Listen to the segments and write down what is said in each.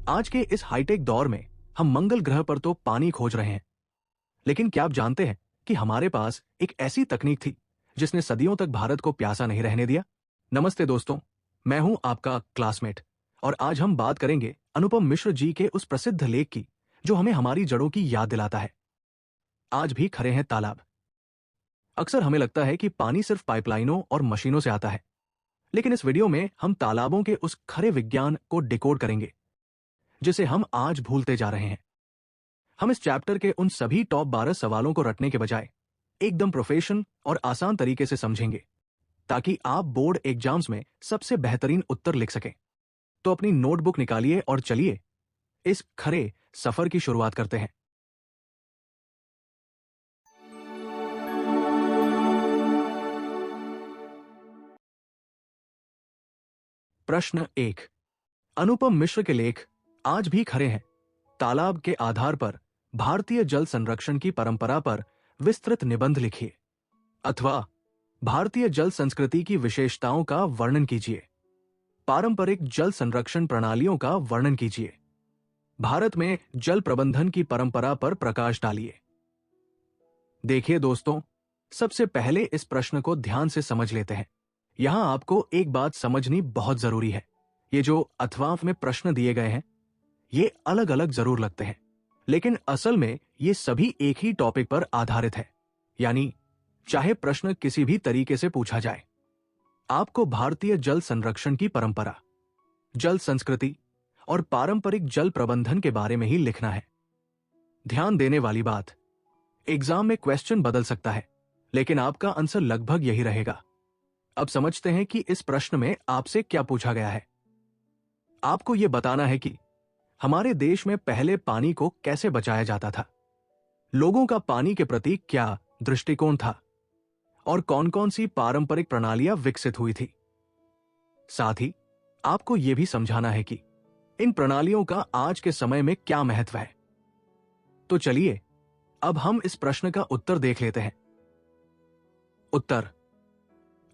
आज के इस हाईटेक दौर में हम मंगल ग्रह पर तो पानी खोज रहे हैं, लेकिन क्या आप जानते हैं कि हमारे पास एक ऐसी तकनीक थी जिसने सदियों तक भारत को प्यासा नहीं रहने दिया। नमस्ते दोस्तों, मैं हूं आपका क्लासमेट और आज हम बात करेंगे अनुपम मिश्र जी के उस प्रसिद्ध लेख की जो हमें हमारी जड़ों की याद दिलाता है। आज भी खरे हैं तालाब। अक्सर हमें लगता है कि पानी सिर्फ पाइपलाइनों और मशीनों से आता है, लेकिन इस वीडियो में हम तालाबों के उस खरे विज्ञान को डिकोड करेंगे जिसे हम आज भूलते जा रहे हैं। हम इस चैप्टर के उन सभी टॉप 12 सवालों को रटने के बजाय एकदम प्रोफेशनल और आसान तरीके से समझेंगे, ताकि आप बोर्ड एग्जाम्स में सबसे बेहतरीन उत्तर लिख सकें। तो अपनी नोटबुक निकालिए और चलिए इस खरे सफर की शुरुआत करते हैं। प्रश्न 1। अनुपम मिश्र के लेख आज भी खरे हैं तालाब के आधार पर भारतीय जल संरक्षण की परंपरा पर विस्तृत निबंध लिखिए, अथवा भारतीय जल संस्कृति की विशेषताओं का वर्णन कीजिए। पारंपरिक जल संरक्षण प्रणालियों का वर्णन कीजिए। भारत में जल प्रबंधन की परंपरा पर प्रकाश डालिए। देखिए दोस्तों, सबसे पहले इस प्रश्न को ध्यान से समझ लेते हैं। यहां आपको एक बात समझनी बहुत जरूरी है। ये जो अथवा में प्रश्न दिए गए हैं, ये अलग अलग जरूर लगते हैं, लेकिन असल में ये सभी एक ही टॉपिक पर आधारित है। यानी चाहे प्रश्न किसी भी तरीके से पूछा जाए, आपको भारतीय जल संरक्षण की परंपरा, जल संस्कृति और पारंपरिक जल प्रबंधन के बारे में ही लिखना है। ध्यान देने वाली बात, एग्जाम में क्वेश्चन बदल सकता है, लेकिन आपका आंसर लगभग यही रहेगा। अब समझते हैं कि इस प्रश्न में आपसे क्या पूछा गया है। आपको यह बताना है कि हमारे देश में पहले पानी को कैसे बचाया जाता था, लोगों का पानी के प्रति क्या दृष्टिकोण था और कौन कौन सी पारंपरिक प्रणालियां विकसित हुई थी। साथ ही आपको यह भी समझाना है कि इन प्रणालियों का आज के समय में क्या महत्व है। तो चलिए अब हम इस प्रश्न का उत्तर देख लेते हैं। उत्तर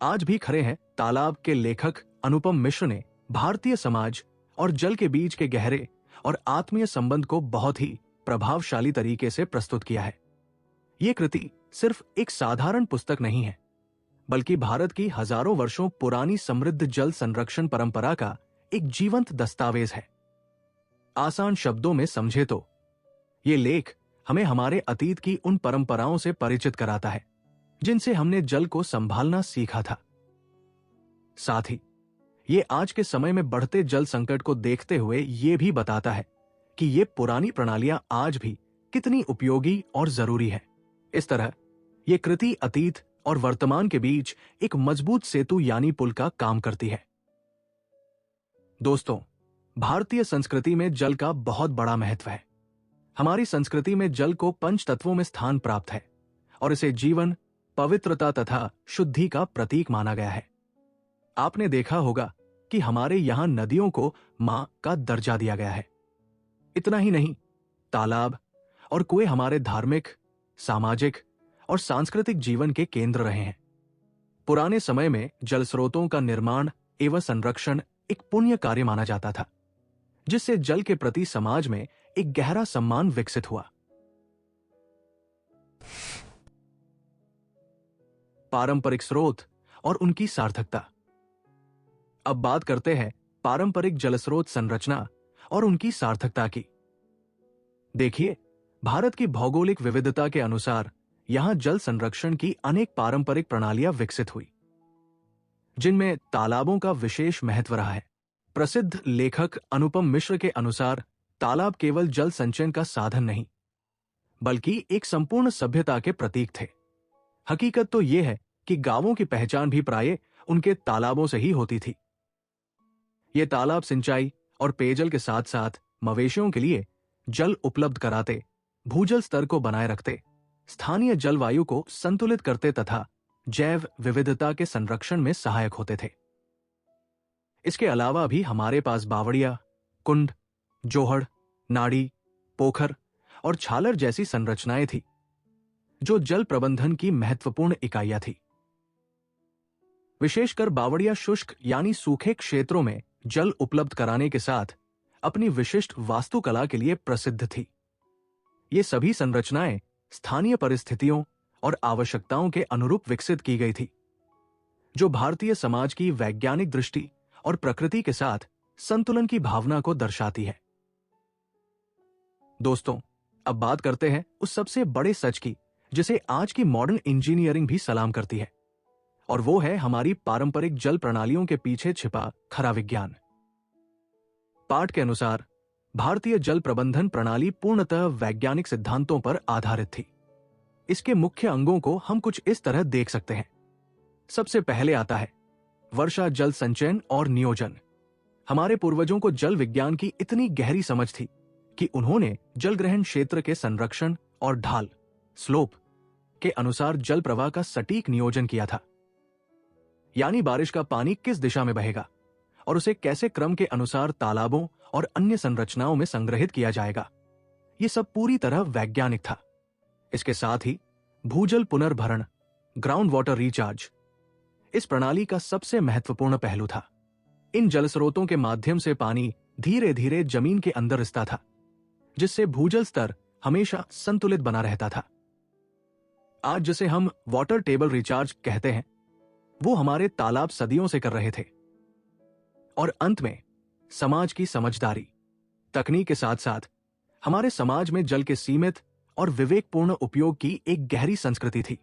आज भी खरे हैं तालाब के लेखक अनुपम मिश्र ने भारतीय समाज और जल के बीच के गहरे और आत्मीय संबंध को बहुत ही प्रभावशाली तरीके से प्रस्तुत किया है। यह कृति सिर्फ एक साधारण पुस्तक नहीं है, बल्कि भारत की हजारों वर्षों पुरानी समृद्ध जल संरक्षण परंपरा का एक जीवंत दस्तावेज है। आसान शब्दों में समझे तो यह लेख हमें हमारे अतीत की उन परंपराओं से परिचित कराता है जिनसे हमने जल को संभालना सीखा था। साथ ही ये आज के समय में बढ़ते जल संकट को देखते हुए ये भी बताता है कि ये पुरानी प्रणालियां आज भी कितनी उपयोगी और जरूरी है। इस तरह ये कृति अतीत और वर्तमान के बीच एक मजबूत सेतु यानी पुल का काम करती है। दोस्तों, भारतीय संस्कृति में जल का बहुत बड़ा महत्व है। हमारी संस्कृति में जल को पंच तत्वों में स्थान प्राप्त है और इसे जीवन, पवित्रता तथा शुद्धि का प्रतीक माना गया है। आपने देखा होगा कि हमारे यहां नदियों को मां का दर्जा दिया गया है। इतना ही नहीं, तालाब और कुएं हमारे धार्मिक, सामाजिक और सांस्कृतिक जीवन के केंद्र रहे हैं। पुराने समय में जल स्रोतों का निर्माण एवं संरक्षण एक पुण्य कार्य माना जाता था, जिससे जल के प्रति समाज में एक गहरा सम्मान विकसित हुआ। पारंपरिक स्रोत और उनकी सार्थकता। अब बात करते हैं पारंपरिक जलस्रोत संरचना और उनकी सार्थकता की। देखिए, भारत की भौगोलिक विविधता के अनुसार यहां जल संरक्षण की अनेक पारंपरिक प्रणालियां विकसित हुई, जिनमें तालाबों का विशेष महत्व रहा है। प्रसिद्ध लेखक अनुपम मिश्र के अनुसार तालाब केवल जल संचयन का साधन नहीं, बल्कि एक संपूर्ण सभ्यता के प्रतीक थे। हकीकत तो यह है कि गांवों की पहचान भी प्रायः उनके तालाबों से ही होती थी। ये तालाब सिंचाई और पेयजल के साथ साथ मवेशियों के लिए जल उपलब्ध कराते, भूजल स्तर को बनाए रखते, स्थानीय जलवायु को संतुलित करते तथा जैव विविधता के संरक्षण में सहायक होते थे। इसके अलावा भी हमारे पास बावड़िया, कुंड, जोहड़, नाड़ी, पोखर और छालर जैसी संरचनाएं थी, जो जल प्रबंधन की महत्वपूर्ण इकाइयां थी। विशेषकर बावड़िया शुष्क यानी सूखे क्षेत्रों में जल उपलब्ध कराने के साथ अपनी विशिष्ट वास्तुकला के लिए प्रसिद्ध थी। ये सभी संरचनाएं स्थानीय परिस्थितियों और आवश्यकताओं के अनुरूप विकसित की गई थी, जो भारतीय समाज की वैज्ञानिक दृष्टि और प्रकृति के साथ संतुलन की भावना को दर्शाती है। दोस्तों, अब बात करते हैं उस सबसे बड़े सच की जिसे आज की मॉडर्न इंजीनियरिंग भी सलाम करती है, और वो है हमारी पारंपरिक जल प्रणालियों के पीछे छिपा खरा विज्ञान। पाठ के अनुसार भारतीय जल प्रबंधन प्रणाली पूर्णतः वैज्ञानिक सिद्धांतों पर आधारित थी। इसके मुख्य अंगों को हम कुछ इस तरह देख सकते हैं। सबसे पहले आता है वर्षा जल संचयन और नियोजन। हमारे पूर्वजों को जल विज्ञान की इतनी गहरी समझ थी कि उन्होंने जल ग्रहण क्षेत्र के संरक्षण और ढाल स्लोप के अनुसार जल प्रवाह का सटीक नियोजन किया था। यानी बारिश का पानी किस दिशा में बहेगा और उसे कैसे क्रम के अनुसार तालाबों और अन्य संरचनाओं में संग्रहित किया जाएगा, यह सब पूरी तरह वैज्ञानिक था। इसके साथ ही भूजल पुनर्भरण ग्राउंड वाटर रिचार्ज इस प्रणाली का सबसे महत्वपूर्ण पहलू था। इन जलस्रोतों के माध्यम से पानी धीरे धीरे जमीन के अंदर रिसता था, जिससे भूजल स्तर हमेशा संतुलित बना रहता था। आज जिसे हम वाटर टेबल रिचार्ज कहते हैं, वो हमारे तालाब सदियों से कर रहे थे। और अंत में समाज की समझदारी, तकनीक के साथ साथ हमारे समाज में जल के सीमित और विवेकपूर्ण उपयोग की एक गहरी संस्कृति थी।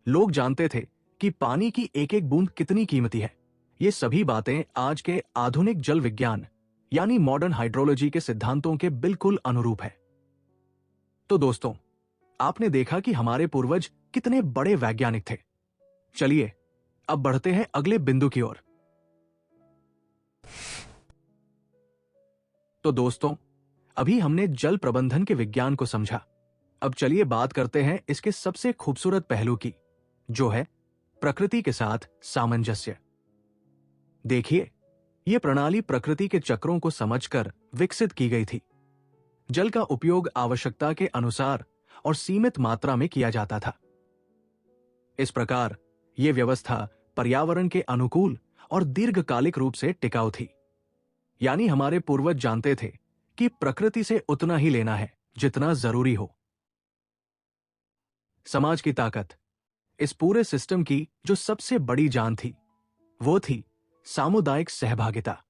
लोग जानते थे कि पानी की एक एक बूंद कितनी कीमती है। ये सभी बातें आज के आधुनिक जल विज्ञान यानी मॉडर्न हाइड्रोलॉजी के सिद्धांतों के बिल्कुल अनुरूप है। तो दोस्तों, आपने देखा कि हमारे पूर्वज कितने बड़े वैज्ञानिक थे। चलिए अब बढ़ते हैं अगले बिंदु की ओर। तो दोस्तों, अभी हमने जल प्रबंधन के विज्ञान को समझा। अब चलिए बात करते हैं इसके सबसे खूबसूरत पहलू की, जो है प्रकृति के साथ सामंजस्य। देखिए, यह प्रणाली प्रकृति के चक्रों को समझकर विकसित की गई थी। जल का उपयोग आवश्यकता के अनुसार और सीमित मात्रा में किया जाता था। इस प्रकार यह व्यवस्था पर्यावरण के अनुकूल और दीर्घकालिक रूप से टिकाऊ थी। यानी हमारे पूर्वज जानते थे कि प्रकृति से उतना ही लेना है जितना जरूरी हो। समाज की ताकत, इस पूरे सिस्टम की जो सबसे बड़ी जान थी, वो थी सामुदायिक सहभागिता।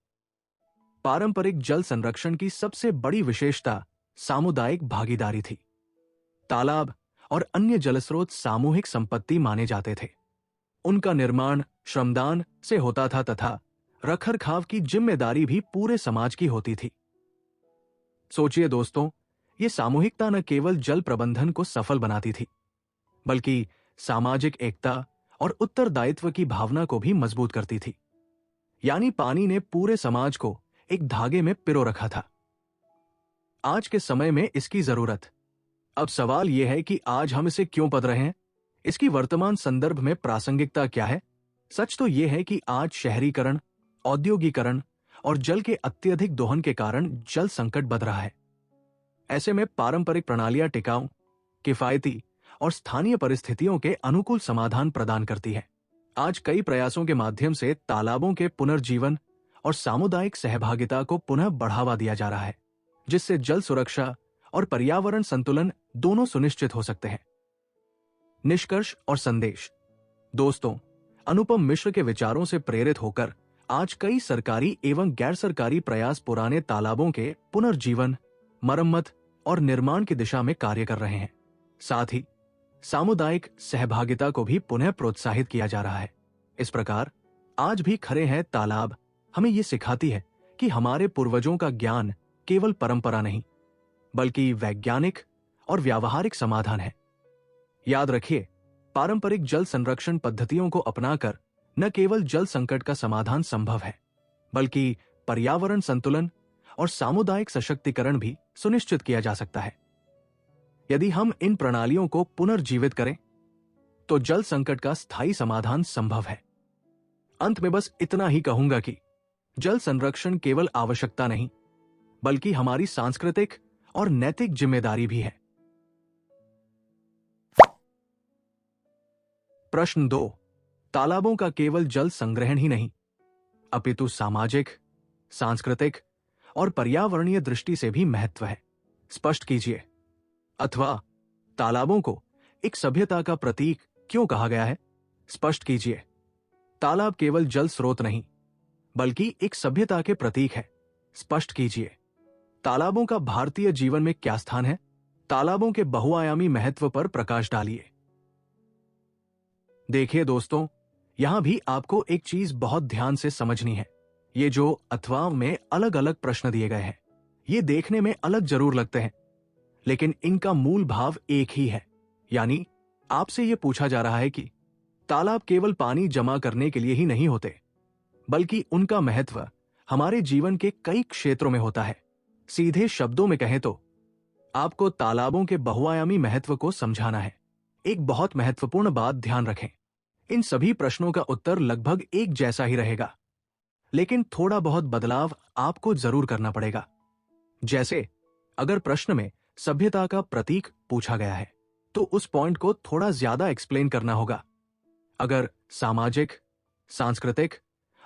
पारंपरिक जल संरक्षण की सबसे बड़ी विशेषता सामुदायिक भागीदारी थी। तालाब और अन्य जलस्रोत सामूहिक संपत्ति माने जाते थे। उनका निर्माण श्रमदान से होता था तथा रखरखाव की जिम्मेदारी भी पूरे समाज की होती थी। सोचिए दोस्तों, ये सामूहिकता न केवल जल प्रबंधन को सफल बनाती थी, बल्कि सामाजिक एकता और उत्तरदायित्व की भावना को भी मजबूत करती थी। यानी पानी ने पूरे समाज को एक धागे में पिरो रखा था। आज के समय में इसकी जरूरत। अब सवाल यह है कि आज हम इसे क्यों पढ़ रहे हैं? इसकी वर्तमान संदर्भ में प्रासंगिकता क्या है? सच तो यह है कि आज शहरीकरण, औद्योगिकरण और जल के अत्यधिक दोहन के कारण जल संकट बढ़ रहा है। ऐसे में पारंपरिक प्रणालियां टिकाऊ, किफायती और स्थानीय परिस्थितियों के अनुकूल समाधान प्रदान करती है। आज कई प्रयासों के माध्यम से तालाबों के पुनर्जीवन और सामुदायिक सहभागिता को पुनः बढ़ावा दिया जा रहा है, जिससे जल सुरक्षा और पर्यावरण संतुलन दोनों सुनिश्चित हो सकते हैं। निष्कर्ष और संदेश। दोस्तों, अनुपम मिश्र के विचारों से प्रेरित होकर आज कई सरकारी एवं गैर सरकारी प्रयास पुराने तालाबों के पुनर्जीवन, मरम्मत और निर्माण की दिशा में कार्य कर रहे हैं। साथ ही सामुदायिक सहभागिता को भी पुनः प्रोत्साहित किया जा रहा है। इस प्रकार आज भी खरे हैं तालाब हमें ये सिखाती है कि हमारे पूर्वजों का ज्ञान केवल परंपरा नहीं, बल्कि वैज्ञानिक और व्यावहारिक समाधान है। याद रखिए, पारंपरिक जल संरक्षण पद्धतियों को अपनाकर न केवल जल संकट का समाधान संभव है, बल्कि पर्यावरण संतुलन और सामुदायिक सशक्तिकरण भी सुनिश्चित किया जा सकता है। यदि हम इन प्रणालियों को पुनर्जीवित करें, तो जल संकट का स्थायी समाधान संभव है। अंत में बस इतना ही कहूंगा कि जल संरक्षण केवल आवश्यकता नहीं, बल्कि हमारी सांस्कृतिक और नैतिक जिम्मेदारी भी है। प्रश्न 2। तालाबों का केवल जल संग्रहण ही नहीं, अपितु सामाजिक, सांस्कृतिक और पर्यावरणीय दृष्टि से भी महत्व है? स्पष्ट कीजिए। अथवा तालाबों को एक सभ्यता का प्रतीक क्यों कहा गया है? स्पष्ट कीजिए। तालाब केवल जल स्रोत नहीं, बल्कि एक सभ्यता के प्रतीक है। स्पष्ट कीजिए। तालाबों का भारतीय जीवन में क्या स्थान है? तालाबों के बहुआयामी महत्व पर प्रकाश डालिए। देखिए दोस्तों, यहां भी आपको एक चीज बहुत ध्यान से समझनी है। ये जो अथवा में अलग अलग प्रश्न दिए गए हैं, ये देखने में अलग जरूर लगते हैं, लेकिन इनका मूल भाव एक ही है। यानी आपसे ये पूछा जा रहा है कि तालाब केवल पानी जमा करने के लिए ही नहीं होते, बल्कि उनका महत्व हमारे जीवन के कई क्षेत्रों में होता है। सीधे शब्दों में कहें तो आपको तालाबों के बहुआयामी महत्व को समझाना है। एक बहुत महत्वपूर्ण बात ध्यान रखें, इन सभी प्रश्नों का उत्तर लगभग एक जैसा ही रहेगा, लेकिन थोड़ा बहुत बदलाव आपको जरूर करना पड़ेगा। जैसे अगर प्रश्न में सभ्यता का प्रतीक पूछा गया है, तो उस पॉइंट को थोड़ा ज्यादा एक्सप्लेन करना होगा। अगर सामाजिक, सांस्कृतिक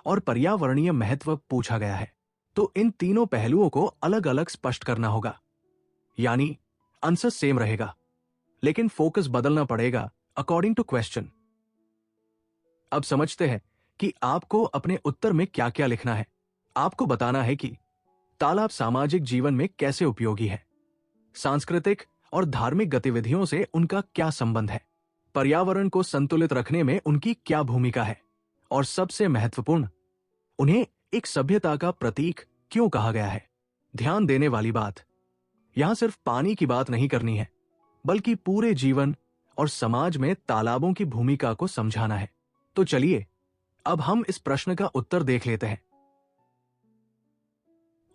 और पर्यावरणीय महत्व पूछा गया है, तो इन तीनों पहलुओं को अलग अलग स्पष्ट करना होगा। यानी आंसर सेम रहेगा, लेकिन फोकस बदलना पड़ेगा अकॉर्डिंग टू क्वेश्चन। अब समझते हैं कि आपको अपने उत्तर में क्या क्या लिखना है। आपको बताना है कि तालाब सामाजिक जीवन में कैसे उपयोगी है, सांस्कृतिक और धार्मिक गतिविधियों से उनका क्या संबंध है, पर्यावरण को संतुलित रखने में उनकी क्या भूमिका है, और सबसे महत्वपूर्ण, उन्हें एक सभ्यता का प्रतीक क्यों कहा गया है। ध्यान देने वाली बात, यहां सिर्फ पानी की बात नहीं करनी है, बल्कि पूरे जीवन और समाज में तालाबों की भूमिका को समझाना है। तो चलिए अब हम इस प्रश्न का उत्तर देख लेते हैं।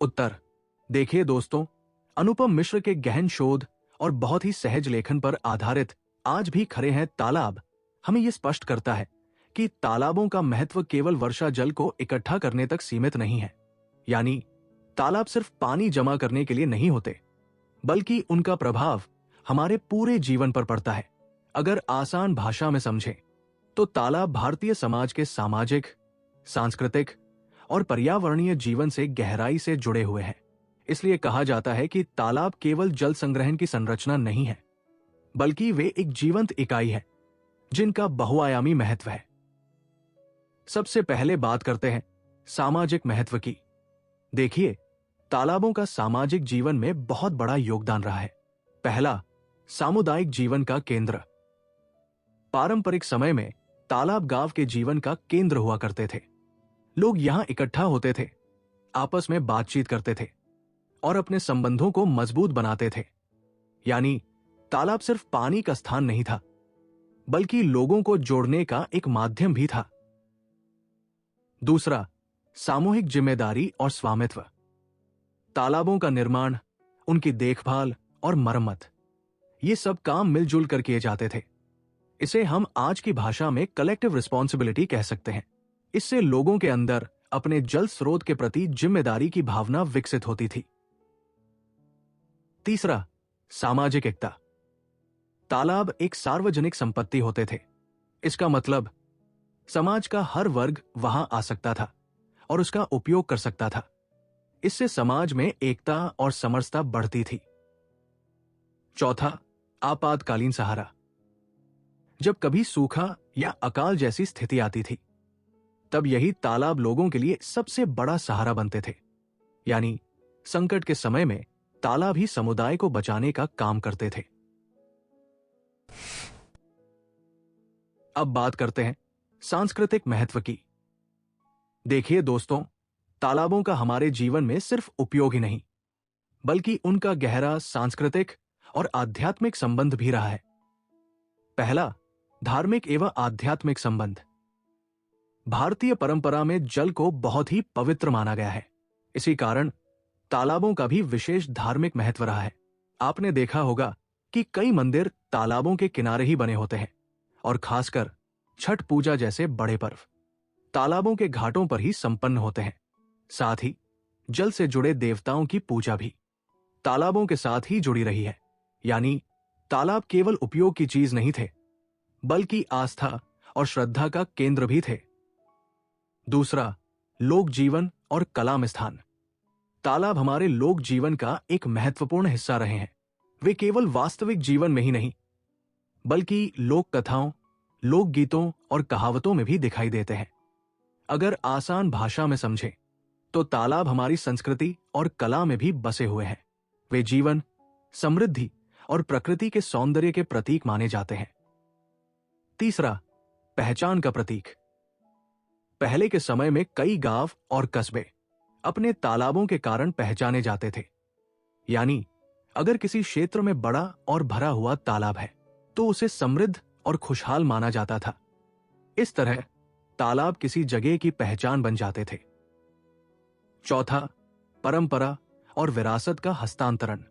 उत्तर देखिए दोस्तों, अनुपम मिश्र के गहन शोध और बहुत ही सहज लेखन पर आधारित आज भी खड़े हैं तालाब हमें यह स्पष्ट करता है कि तालाबों का महत्व केवल वर्षा जल को इकट्ठा करने तक सीमित नहीं है। यानी तालाब सिर्फ पानी जमा करने के लिए नहीं होते, बल्कि उनका प्रभाव हमारे पूरे जीवन पर पड़ता है। अगर आसान भाषा में समझें तो तालाब भारतीय समाज के सामाजिक, सांस्कृतिक और पर्यावरणीय जीवन से गहराई से जुड़े हुए हैं। इसलिए कहा जाता है कि तालाब केवल जल संग्रहण की संरचना नहीं है, बल्कि वे एक जीवंत इकाई है जिनका बहुआयामी महत्व है। सबसे पहले बात करते हैं सामाजिक महत्व की। देखिए, तालाबों का सामाजिक जीवन में बहुत बड़ा योगदान रहा है। पहला, सामुदायिक जीवन का केंद्र। पारंपरिक समय में तालाब गांव के जीवन का केंद्र हुआ करते थे। लोग यहां इकट्ठा होते थे, आपस में बातचीत करते थे और अपने संबंधों को मजबूत बनाते थे। यानी तालाब सिर्फ पानी का स्थान नहीं था, बल्कि लोगों को जोड़ने का एक माध्यम भी था। दूसरा, सामूहिक जिम्मेदारी और स्वामित्व। तालाबों का निर्माण, उनकी देखभाल और मरम्मत, ये सब काम मिलजुल कर किए जाते थे। इसे हम आज की भाषा में कलेक्टिव रिस्पॉन्सिबिलिटी कह सकते हैं। इससे लोगों के अंदर अपने जल स्रोत के प्रति जिम्मेदारी की भावना विकसित होती थी। तीसरा, सामाजिक एकता। तालाब एक सार्वजनिक संपत्ति होते थे। इसका मतलब समाज का हर वर्ग वहां आ सकता था और उसका उपयोग कर सकता था। इससे समाज में एकता और समरसता बढ़ती थी। चौथा, आपातकालीन सहारा। जब कभी सूखा या अकाल जैसी स्थिति आती थी, तब यही तालाब लोगों के लिए सबसे बड़ा सहारा बनते थे। यानी संकट के समय में तालाब ही समुदाय को बचाने का काम करते थे। अब बात करते हैं सांस्कृतिक महत्व की। देखिए दोस्तों, तालाबों का हमारे जीवन में सिर्फ उपयोग ही नहीं, बल्कि उनका गहरा सांस्कृतिक और आध्यात्मिक संबंध भी रहा है। पहला, धार्मिक एवं आध्यात्मिक संबंध। भारतीय परंपरा में जल को बहुत ही पवित्र माना गया है। इसी कारण तालाबों का भी विशेष धार्मिक महत्व रहा है। आपने देखा होगा कि कई मंदिर तालाबों के किनारे ही बने होते हैं, और खासकर छठ पूजा जैसे बड़े पर्व तालाबों के घाटों पर ही संपन्न होते हैं। साथ ही जल से जुड़े देवताओं की पूजा भी तालाबों के साथ ही जुड़ी रही है। यानी तालाब केवल उपयोग की चीज नहीं थे, बल्कि आस्था और श्रद्धा का केंद्र भी थे। दूसरा, लोक जीवन और कला में स्थान। तालाब हमारे लोक जीवन का एक महत्वपूर्ण हिस्सा रहे हैं। वे केवल वास्तविक जीवन में ही नहीं, बल्कि लोक कथाओं, लोक गीतों और कहावतों में भी दिखाई देते हैं। अगर आसान भाषा में समझें, तो तालाब हमारी संस्कृति और कला में भी बसे हुए हैं। वे जीवन, समृद्धि और प्रकृति के सौंदर्य के प्रतीक माने जाते हैं। तीसरा, पहचान का प्रतीक। पहले के समय में कई गांव और कस्बे अपने तालाबों के कारण पहचाने जाते थे। यानी अगर किसी क्षेत्र में बड़ा और भरा हुआ तालाब है, तो उसे समृद्ध और खुशहाल माना जाता था। इस तरह तालाब किसी जगह की पहचान बन जाते थे। चौथा, परंपरा और विरासत का हस्तांतरण।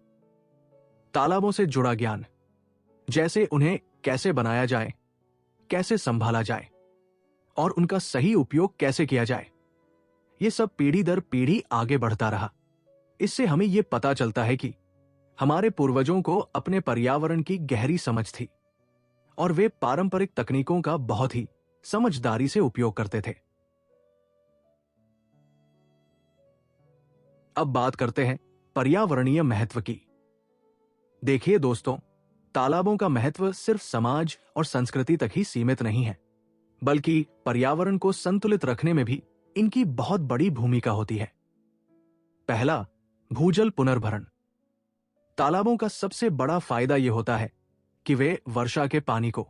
तालाबों से जुड़ा ज्ञान, जैसे उन्हें कैसे बनाया जाए, कैसे संभाला जाए और उनका सही उपयोग कैसे किया जाए, यह सब पीढ़ी दर पीढ़ी आगे बढ़ता रहा। इससे हमें यह पता चलता है कि हमारे पूर्वजों को अपने पर्यावरण की गहरी समझ थी और वे पारंपरिक तकनीकों का बहुत ही समझदारी से उपयोग करते थे। अब बात करते हैं पर्यावरणीय महत्व की। देखिए दोस्तों, तालाबों का महत्व सिर्फ समाज और संस्कृति तक ही सीमित नहीं है, बल्कि पर्यावरण को संतुलित रखने में भी इनकी बहुत बड़ी भूमिका होती है। पहला, भूजल पुनर्भरण। तालाबों का सबसे बड़ा फायदा यह होता है कि वे वर्षा के पानी को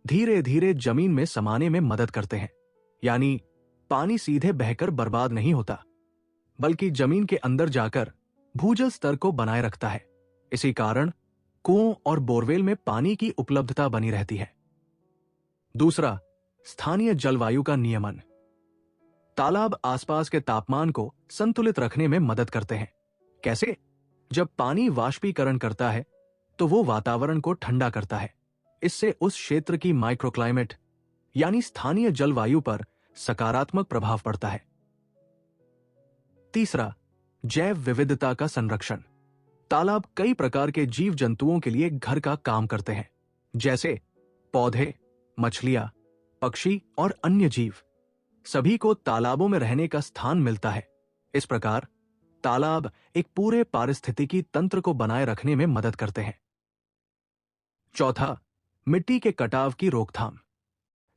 धीरे धीरे जमीन में समाने में मदद करते हैं। यानी पानी सीधे बहकर बर्बाद नहीं होता, बल्कि जमीन के अंदर जाकर भूजल स्तर को बनाए रखता है। इसी कारण कुओं और बोरवेल में पानी की उपलब्धता बनी रहती है। दूसरा, स्थानीय जलवायु का नियमन। तालाब आसपास के तापमान को संतुलित रखने में मदद करते हैं। कैसे? जब पानी वाष्पीकरण करता है, तो वो वातावरण को ठंडा करता है। इससे उस क्षेत्र की माइक्रोक्लाइमेट यानी स्थानीय जलवायु पर सकारात्मक प्रभाव पड़ता है। तीसरा, जैव विविधता का संरक्षण। तालाब कई प्रकार के जीव जंतुओं के लिए घर का काम करते हैं, जैसे पौधे, मछलियां, पक्षी और अन्य जीव। सभी को तालाबों में रहने का स्थान मिलता है। इस प्रकार तालाब एक पूरे पारिस्थितिकी तंत्र को बनाए रखने में मदद करते हैं। चौथा, मिट्टी के कटाव की रोकथाम।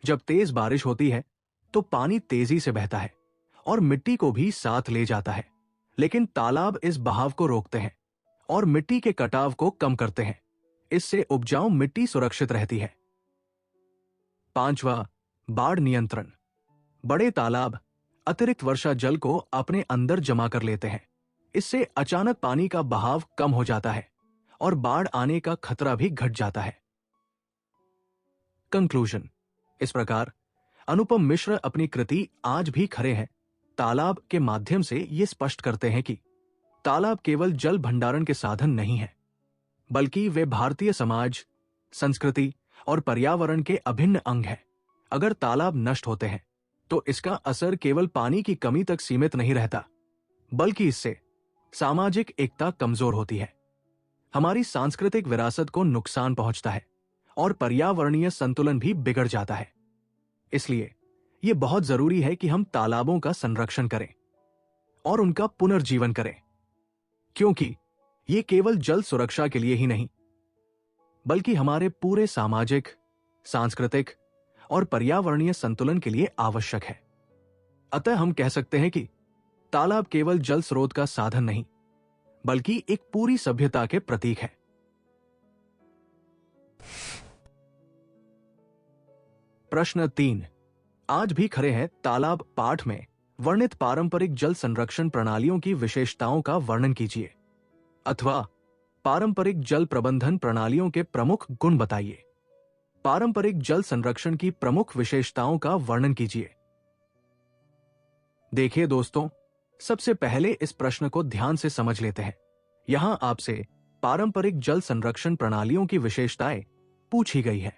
जब तेज बारिश होती है, तो पानी तेजी से बहता है और मिट्टी को भी साथ ले जाता है, लेकिन तालाब इस बहाव को रोकते हैं और मिट्टी के कटाव को कम करते हैं। इससे उपजाऊ मिट्टी सुरक्षित रहती है। पांचवा, बाढ़ नियंत्रण। बड़े तालाब अतिरिक्त वर्षा जल को अपने अंदर जमा कर लेते हैं। इससे अचानक पानी का बहाव कम हो जाता है और बाढ़ आने का खतरा भी घट जाता है। कंक्लूजन। इस प्रकार अनुपम मिश्र अपनी कृति आज भी खरे हैं तालाब के माध्यम से ये स्पष्ट करते हैं कि तालाब केवल जल भंडारण के साधन नहीं है, बल्कि वे भारतीय समाज, संस्कृति और पर्यावरण के अभिन्न अंग हैं। अगर तालाब नष्ट होते हैं, तो इसका असर केवल पानी की कमी तक सीमित नहीं रहता, बल्कि इससे सामाजिक एकता कमजोर होती है, हमारी सांस्कृतिक विरासत को नुकसान पहुंचता है और पर्यावरणीय संतुलन भी बिगड़ जाता है। इसलिए यह बहुत जरूरी है कि हम तालाबों का संरक्षण करें और उनका पुनर्जीवन करें, क्योंकि ये केवल जल सुरक्षा के लिए ही नहीं, बल्कि हमारे पूरे सामाजिक, सांस्कृतिक और पर्यावरणीय संतुलन के लिए आवश्यक है। अतः हम कह सकते हैं कि तालाब केवल जल स्रोत का साधन नहीं, बल्कि एक पूरी सभ्यता के प्रतीक है। प्रश्न 3। आज भी खरे हैं तालाब पाठ में वर्णित पारंपरिक जल संरक्षण प्रणालियों की विशेषताओं का वर्णन कीजिए, अथवा पारंपरिक जल प्रबंधन प्रणालियों के प्रमुख गुण बताइए। पारंपरिक जल संरक्षण की प्रमुख विशेषताओं का वर्णन कीजिए। देखिए दोस्तों, सबसे पहले इस प्रश्न को ध्यान से समझ लेते हैं। यहां आपसे पारंपरिक जल संरक्षण प्रणालियों की विशेषताएं पूछी गई है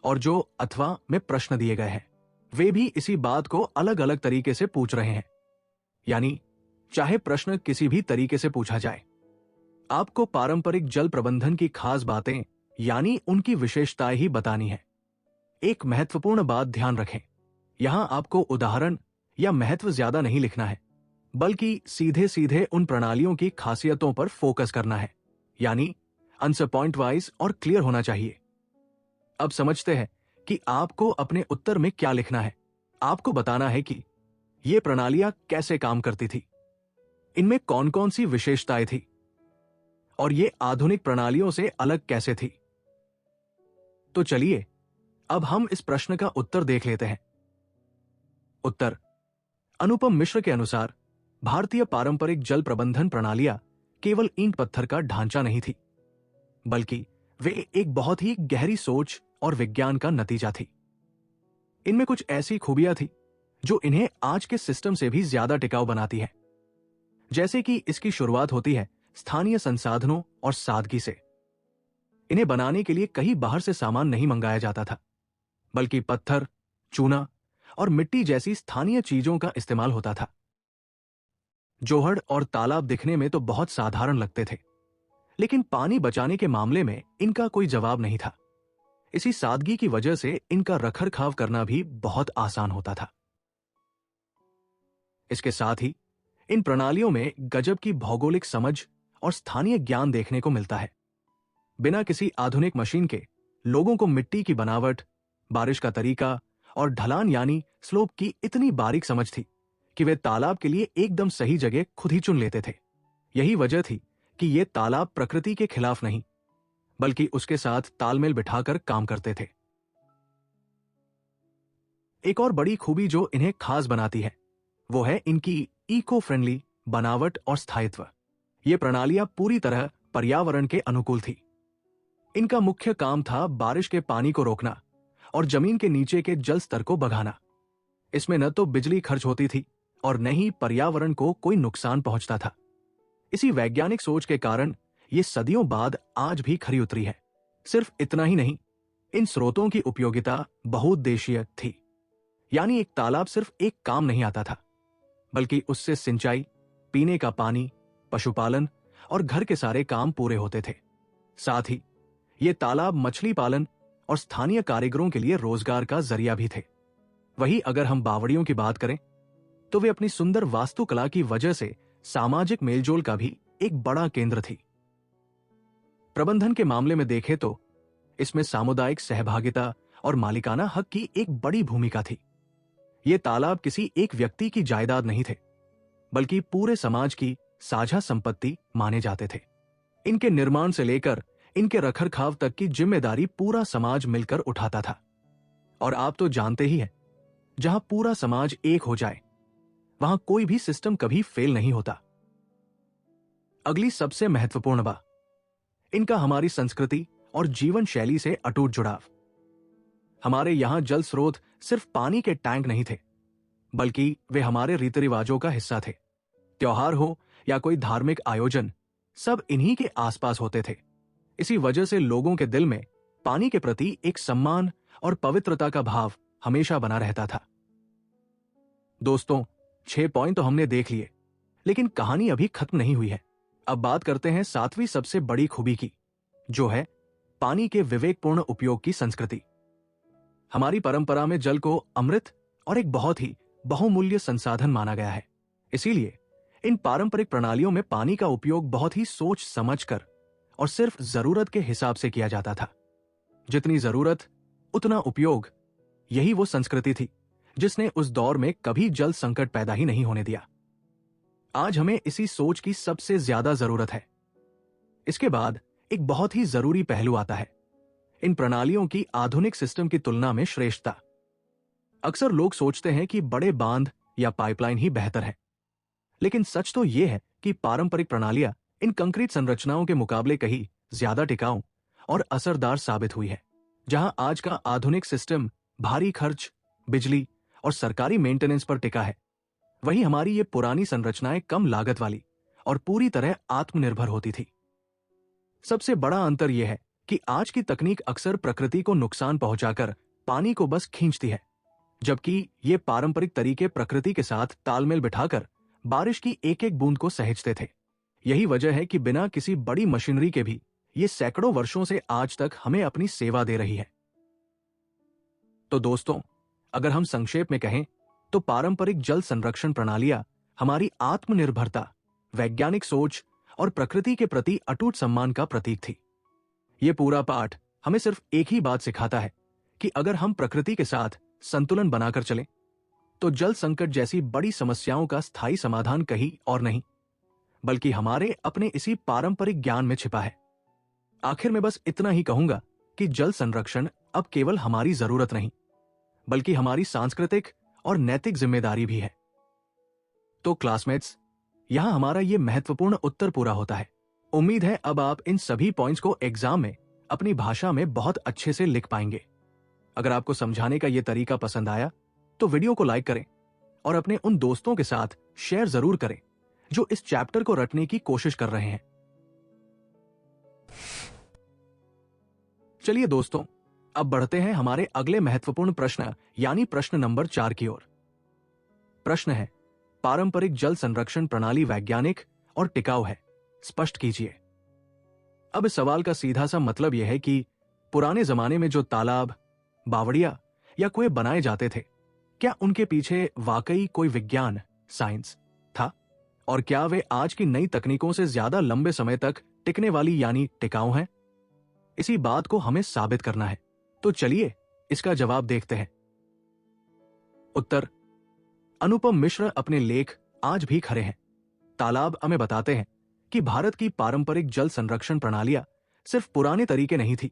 और जो अथवा में प्रश्न दिए गए हैं, वे भी इसी बात को अलग अलग तरीके से पूछ रहे हैं। यानी चाहे प्रश्न किसी भी तरीके से पूछा जाए, आपको पारंपरिक जल प्रबंधन की खास बातें यानी उनकी विशेषताएं ही बतानी है। एक महत्वपूर्ण बात ध्यान रखें, यहां आपको उदाहरण या महत्व ज्यादा नहीं लिखना है, बल्कि सीधे सीधे उन प्रणालियों की खासियतों पर फोकस करना है, यानी आंसर पॉइंट वाइज और क्लियर होना चाहिए। अब समझते हैं कि आपको अपने उत्तर में क्या लिखना है। आपको बताना है कि ये प्रणालियां कैसे काम करती थी, इनमें कौन कौन सी विशेषताएं थी और ये आधुनिक प्रणालियों से अलग कैसे थी। तो चलिए अब हम इस प्रश्न का उत्तर देख लेते हैं। उत्तर: अनुपम मिश्र के अनुसार भारतीय पारंपरिक जल प्रबंधन प्रणालियां केवल ईंट पत्थर का ढांचा नहीं थी, बल्कि वे एक बहुत ही गहरी सोच और विज्ञान का नतीजा थी। इनमें कुछ ऐसी खूबियां थी जो इन्हें आज के सिस्टम से भी ज्यादा टिकाऊ बनाती है। जैसे कि इसकी शुरुआत होती है स्थानीय संसाधनों और सादगी से। इन्हें बनाने के लिए कहीं बाहर से सामान नहीं मंगाया जाता था, बल्कि पत्थर, चूना और मिट्टी जैसी स्थानीय चीजों का इस्तेमाल होता था। जोहड़ और तालाब दिखने में तो बहुत साधारण लगते थे, लेकिन पानी बचाने के मामले में इनका कोई जवाब नहीं था। इसी सादगी की वजह से इनका रखरखाव करना भी बहुत आसान होता था। इसके साथ ही इन प्रणालियों में गजब की भौगोलिक समझ और स्थानीय ज्ञान देखने को मिलता है। बिना किसी आधुनिक मशीन के लोगों को मिट्टी की बनावट, बारिश का तरीका और ढलान यानी स्लोप की इतनी बारीक समझ थी कि वे तालाब के लिए एकदम सही जगह खुद ही चुन लेते थे। यही वजह थी कि ये तालाब प्रकृति के खिलाफ नहीं, बल्कि उसके साथ तालमेल बिठाकर काम करते थे। एक और बड़ी खूबी जो इन्हें खास बनाती है वो है इनकी इको फ्रेंडली बनावट और स्थायित्व। ये प्रणालियां पूरी तरह पर्यावरण के अनुकूल थी। इनका मुख्य काम था बारिश के पानी को रोकना और जमीन के नीचे के जल स्तर को बढ़ाना। इसमें न तो बिजली खर्च होती थी और न ही पर्यावरण को कोई नुकसान पहुंचता था। इसी वैज्ञानिक सोच के कारण ये सदियों बाद आज भी खरी उतरी है। सिर्फ इतना ही नहीं, इन स्रोतों की उपयोगिता बहुउद्देशीय थी। यानी एक तालाब सिर्फ एक काम नहीं आता था, बल्कि उससे सिंचाई, पीने का पानी, पशुपालन और घर के सारे काम पूरे होते थे। साथ ही ये तालाब मछली पालन और स्थानीय कारीगरों के लिए रोजगार का जरिया भी थे। वहीं अगर हम बावड़ियों की बात करें तो वे अपनी सुंदर वास्तुकला की वजह से सामाजिक मेलजोल का भी एक बड़ा केंद्र थी। प्रबंधन के मामले में देखें तो इसमें सामुदायिक सहभागिता और मालिकाना हक की एक बड़ी भूमिका थी। ये तालाब किसी एक व्यक्ति की जायदाद नहीं थे, बल्कि पूरे समाज की साझा संपत्ति माने जाते थे। इनके निर्माण से लेकर इनके रखरखाव तक की जिम्मेदारी पूरा समाज मिलकर उठाता था। और आप तो जानते ही हैं, जहां पूरा समाज एक हो जाए वहां कोई भी सिस्टम कभी फेल नहीं होता। अगली सबसे महत्वपूर्ण बात, इनका हमारी संस्कृति और जीवन शैली से अटूट जुड़ाव। हमारे यहां जल स्रोत सिर्फ पानी के टैंक नहीं थे, बल्कि वे हमारे रीति रिवाजों का हिस्सा थे। त्योहार हो या कोई धार्मिक आयोजन, सब इन्हीं के आसपास होते थे। इसी वजह से लोगों के दिल में पानी के प्रति एक सम्मान और पवित्रता का भाव हमेशा बना रहता था। दोस्तों, 6 पॉइंट तो हमने देख लिए, लेकिन कहानी अभी खत्म नहीं हुई है। अब बात करते हैं 7वीं सबसे बड़ी खूबी की, जो है पानी के विवेकपूर्ण उपयोग की संस्कृति। हमारी परंपरा में जल को अमृत और एक बहुत ही बहुमूल्य संसाधन माना गया है। इसीलिए इन पारंपरिक प्रणालियों में पानी का उपयोग बहुत ही सोच समझकर और सिर्फ जरूरत के हिसाब से किया जाता था। जितनी जरूरत उतना उपयोग, यही वो संस्कृति थी जिसने उस दौर में कभी जल संकट पैदा ही नहीं होने दिया। आज हमें इसी सोच की सबसे ज्यादा जरूरत है। इसके बाद एक बहुत ही जरूरी पहलू आता है, इन प्रणालियों की आधुनिक सिस्टम की तुलना में श्रेष्ठता। अक्सर लोग सोचते हैं कि बड़े बांध या पाइपलाइन ही बेहतर है, लेकिन सच तो यह है कि पारंपरिक प्रणालियां इन कंक्रीट संरचनाओं के मुकाबले कहीं ज्यादा टिकाऊ और असरदार साबित हुई है। जहां आज का आधुनिक सिस्टम भारी खर्च, बिजली और सरकारी मेंटेनेंस पर टिका है, वहीं हमारी ये पुरानी संरचनाएं कम लागत वाली और पूरी तरह आत्मनिर्भर होती थी। सबसे बड़ा अंतर यह है कि आज की तकनीक अक्सर प्रकृति को नुकसान पहुंचाकर पानी को बस खींचती है, जबकि ये पारंपरिक तरीके प्रकृति के साथ तालमेल बिठाकर बारिश की एक एक बूंद को सहेजते थे। यही वजह है कि बिना किसी बड़ी मशीनरी के भी ये सैकड़ों वर्षों से आज तक हमें अपनी सेवा दे रही है। तो दोस्तों, अगर हम संक्षेप में कहें तो पारंपरिक जल संरक्षण प्रणालियां हमारी आत्मनिर्भरता, वैज्ञानिक सोच और प्रकृति के प्रति अटूट सम्मान का प्रतीक थी। ये पूरा पाठ हमें सिर्फ एक ही बात सिखाता है कि अगर हम प्रकृति के साथ संतुलन बनाकर चलें, तो जल संकट जैसी बड़ी समस्याओं का स्थायी समाधान कहीं और नहीं, बल्कि हमारे अपने इसी पारंपरिक ज्ञान में छिपा है। आखिर में बस इतना ही कहूंगा कि जल संरक्षण अब केवल हमारी जरूरत नहीं, बल्कि हमारी सांस्कृतिक और नैतिक जिम्मेदारी भी है। तो क्लासमेट्स, यहां हमारा यह महत्वपूर्ण उत्तर पूरा होता है। उम्मीद है अब आप इन सभी पॉइंट्स को एग्जाम में अपनी भाषा में बहुत अच्छे से लिख पाएंगे। अगर आपको समझाने का यह तरीका पसंद आया तो वीडियो को लाइक करें और अपने उन दोस्तों के साथ शेयर जरूर करें जो इस चैप्टर को रटने की कोशिश कर रहे हैं। चलिए दोस्तों, अब बढ़ते हैं हमारे अगले महत्वपूर्ण प्रश्न यानी प्रश्न नंबर 4 की ओर। प्रश्न है, पारंपरिक जल संरक्षण प्रणाली वैज्ञानिक और टिकाऊ है, स्पष्ट कीजिए। अब इस सवाल का सीधा सा मतलब यह है कि पुराने जमाने में जो तालाब, बावड़िया या कुएं बनाए जाते थे, क्या उनके पीछे वाकई कोई विज्ञान, साइंस था? और क्या वे आज की नई तकनीकों से ज्यादा लंबे समय तक टिकने वाली यानी टिकाऊ हैं? इसी बात को हमें साबित करना है। तो चलिए इसका जवाब देखते हैं। उत्तर, अनुपम मिश्र अपने लेख आज भी खरे हैं तालाब हमें बताते हैं कि भारत की पारंपरिक जल संरक्षण प्रणालियां सिर्फ पुराने तरीके नहीं थी,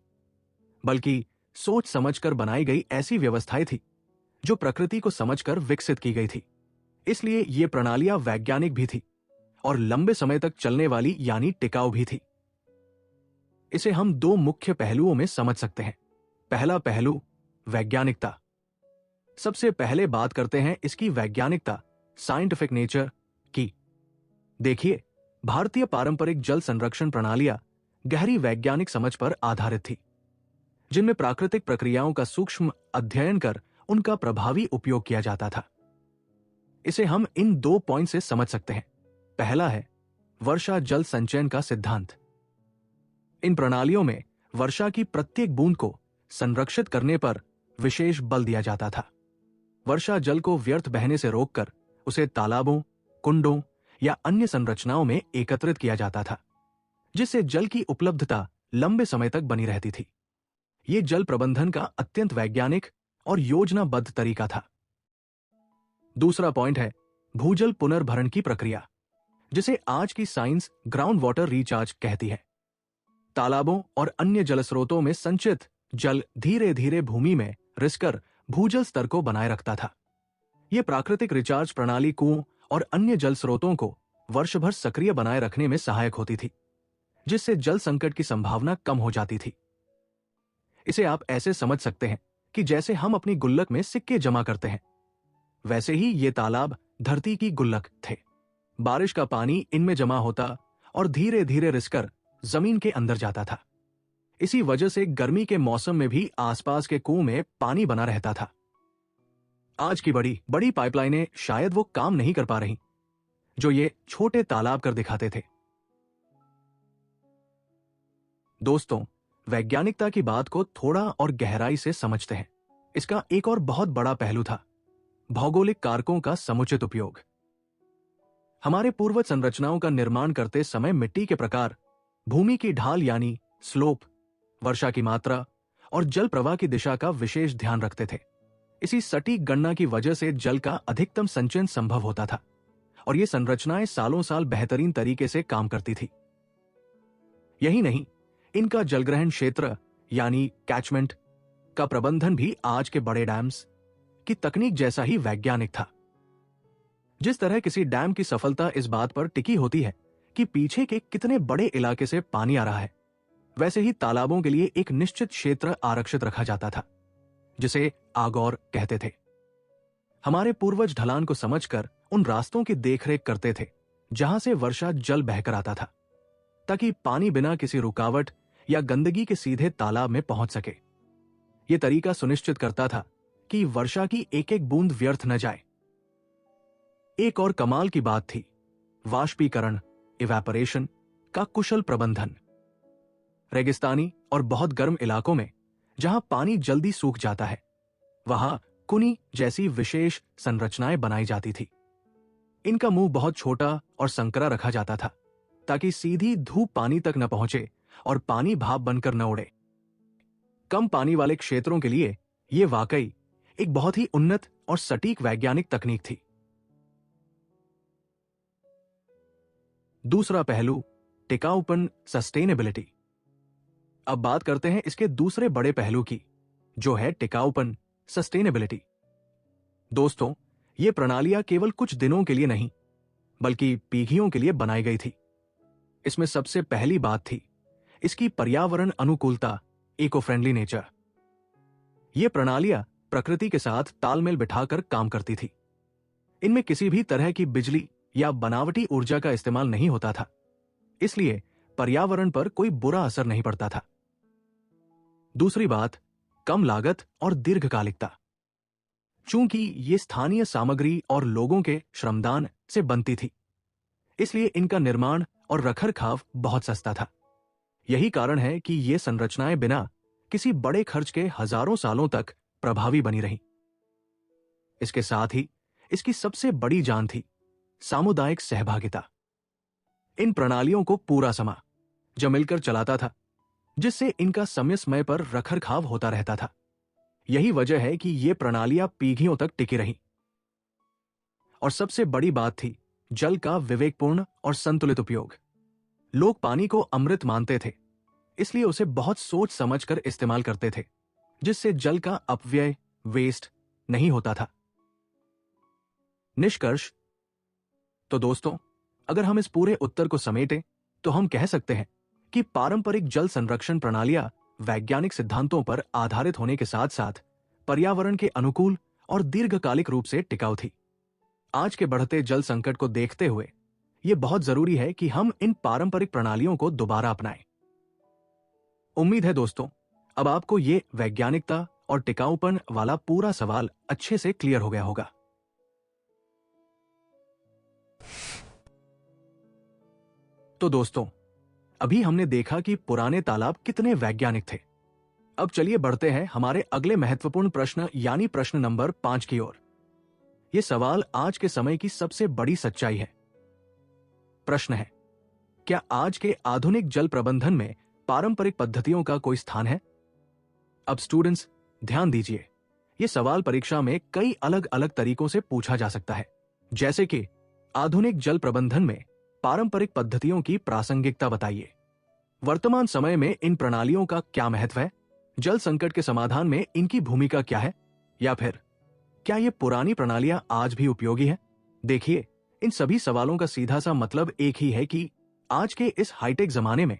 बल्कि सोच समझकर बनाई गई ऐसी व्यवस्थाएं थी जो प्रकृति को समझकर विकसित की गई थी। इसलिए ये प्रणालियां वैज्ञानिक भी थी और लंबे समय तक चलने वाली यानी टिकाऊ भी थी। इसे हम दो मुख्य पहलुओं में समझ सकते हैं। पहला पहलू, वैज्ञानिकता। सबसे पहले बात करते हैं इसकी वैज्ञानिकता, साइंटिफिक नेचर की। देखिए, भारतीय पारंपरिक जल संरक्षण प्रणालियां गहरी वैज्ञानिक समझ पर आधारित थी, जिनमें प्राकृतिक प्रक्रियाओं का सूक्ष्म अध्ययन कर उनका प्रभावी उपयोग किया जाता था। इसे हम इन दो पॉइंट से समझ सकते हैं। पहला है वर्षा जल संचयन का सिद्धांत। इन प्रणालियों में वर्षा की प्रत्येक बूंद को संरक्षित करने पर विशेष बल दिया जाता था। वर्षा जल को व्यर्थ बहने से रोककर उसे तालाबों, कुंडों या अन्य संरचनाओं में एकत्रित किया जाता था, जिससे जल की उपलब्धता लंबे समय तक बनी रहती थी। यह जल प्रबंधन का अत्यंत वैज्ञानिक और योजनाबद्ध तरीका था। दूसरा पॉइंट है भूजल पुनर्भरण की प्रक्रिया, जिसे आज की साइंस ग्राउंड वाटर रिचार्ज कहती है। तालाबों और अन्य जल स्रोतों में संचित जल धीरे धीरे भूमि में रिसकर भूजल स्तर को बनाए रखता था। यह प्राकृतिक रिचार्ज प्रणाली कुओं और अन्य जल स्रोतों को वर्ष भर सक्रिय बनाए रखने में सहायक होती थी, जिससे जल संकट की संभावना कम हो जाती थी। इसे आप ऐसे समझ सकते हैं कि जैसे हम अपनी गुल्लक में सिक्के जमा करते हैं, वैसे ही ये तालाब धरती की गुल्लक थे। बारिश का पानी इनमें जमा होता और धीरे धीरे रिसकर जमीन के अंदर जाता था। इसी वजह से गर्मी के मौसम में भी आसपास के कुओं में पानी बना रहता था। आज की बड़ी बड़ी पाइपलाइनें शायद वो काम नहीं कर पा रही जो ये छोटे तालाब कर दिखाते थे। दोस्तों, वैज्ञानिकता की बात को थोड़ा और गहराई से समझते हैं। इसका एक और बहुत बड़ा पहलू था भौगोलिक कारकों का समुचित उपयोग। हमारे पूर्वज संरचनाओं का निर्माण करते समय मिट्टी के प्रकार, भूमि की ढाल यानी स्लोप, वर्षा की मात्रा और जल प्रवाह की दिशा का विशेष ध्यान रखते थे। इसी सटीक गणना की वजह से जल का अधिकतम संचयन संभव होता था और ये संरचनाएं सालों साल बेहतरीन तरीके से काम करती थी। यही नहीं, इनका जलग्रहण क्षेत्र यानी कैचमेंट का प्रबंधन भी आज के बड़े डैम्स की तकनीक जैसा ही वैज्ञानिक था। जिस तरह किसी डैम की सफलता इस बात पर टिकी होती है कि पीछे के कितने बड़े इलाके से पानी आ रहा है, वैसे ही तालाबों के लिए एक निश्चित क्षेत्र आरक्षित रखा जाता था, जिसे आगौर कहते थे। हमारे पूर्वज ढलान को समझकर उन रास्तों की देखरेख करते थे जहां से वर्षा जल बहकर आता था, ताकि पानी बिना किसी रुकावट या गंदगी के सीधे तालाब में पहुंच सके। यह तरीका सुनिश्चित करता था कि वर्षा की एक एक बूंद व्यर्थ न जाए। एक और कमाल की बात थी वाष्पीकरण, इवेपोरेशन का कुशल प्रबंधन। रेगिस्तानी और बहुत गर्म इलाकों में जहां पानी जल्दी सूख जाता है, वहां कुनी जैसी विशेष संरचनाएं बनाई जाती थी। इनका मुंह बहुत छोटा और संकरा रखा जाता था ताकि सीधी धूप पानी तक न पहुंचे और पानी भाप बनकर न उड़े। कम पानी वाले क्षेत्रों के लिए यह वाकई एक बहुत ही उन्नत और सटीक वैज्ञानिक तकनीक थी। दूसरा पहलू, टिकाऊपन, सस्टेनेबिलिटी। अब बात करते हैं इसके दूसरे बड़े पहलू की, जो है टिकाऊपन, सस्टेनेबिलिटी। दोस्तों, ये प्रणालियां केवल कुछ दिनों के लिए नहीं बल्कि पीढ़ियों के लिए बनाई गई थी। इसमें सबसे पहली बात थी इसकी पर्यावरण अनुकूलता, इको फ्रेंडली नेचर। ये प्रणालियां प्रकृति के साथ तालमेल बिठाकर काम करती थी। इनमें किसी भी तरह की बिजली या बनावटी ऊर्जा का इस्तेमाल नहीं होता था, इसलिए पर्यावरण पर कोई बुरा असर नहीं पड़ता था। दूसरी बात, कम लागत और दीर्घकालिकता। चूंकि ये स्थानीय सामग्री और लोगों के श्रमदान से बनती थी, इसलिए इनका निर्माण और रखरखाव बहुत सस्ता था। यही कारण है कि ये संरचनाएं बिना किसी बड़े खर्च के हजारों सालों तक प्रभावी बनी रहीं। इसके साथ ही इसकी सबसे बड़ी जान थी सामुदायिक सहभागिता। इन प्रणालियों को पूरा समाज मिलकर चलाता था, जिससे इनका समय समय पर रखरखाव होता रहता था। यही वजह है कि ये प्रणालियां पीढ़ियों तक टिकी रहीं। और सबसे बड़ी बात थी जल का विवेकपूर्ण और संतुलित उपयोग। लोग पानी को अमृत मानते थे, इसलिए उसे बहुत सोच समझकर इस्तेमाल करते थे, जिससे जल का अपव्यय, वेस्ट नहीं होता था। निष्कर्ष। तो दोस्तों, अगर हम इस पूरे उत्तर को समेटें तो हम कह सकते हैं कि पारंपरिक जल संरक्षण प्रणालियां वैज्ञानिक सिद्धांतों पर आधारित होने के साथ साथ पर्यावरण के अनुकूल और दीर्घकालिक रूप से टिकाऊ थी। आज के बढ़ते जल संकट को देखते हुए यह बहुत जरूरी है कि हम इन पारंपरिक प्रणालियों को दोबारा अपनाएं। उम्मीद है दोस्तों, अब आपको यह वैज्ञानिकता और टिकाऊपन वाला पूरा सवाल अच्छे से क्लियर हो गया होगा। तो दोस्तों, अभी हमने देखा कि पुराने तालाब कितने वैज्ञानिक थे। अब चलिए बढ़ते हैं हमारे अगले महत्वपूर्ण प्रश्न यानी प्रश्न नंबर 5 की ओर। यह सवाल आज के समय की सबसे बड़ी सच्चाई है। प्रश्न है, क्या आज के आधुनिक जल प्रबंधन में पारंपरिक पद्धतियों का कोई स्थान है? अब स्टूडेंट्स ध्यान दीजिए, यह सवाल परीक्षा में कई अलग अलग तरीकों से पूछा जा सकता है, जैसे कि आधुनिक जल प्रबंधन में पारंपरिक पद्धतियों की प्रासंगिकता बताइए। वर्तमान समय में इन प्रणालियों का क्या महत्व है? जल संकट के समाधान में इनकी भूमिका क्या है? या फिर क्या ये पुरानी प्रणालियां आज भी उपयोगी हैं? देखिए, इन सभी सवालों का सीधा सा मतलब एक ही है कि आज के इस हाईटेक जमाने में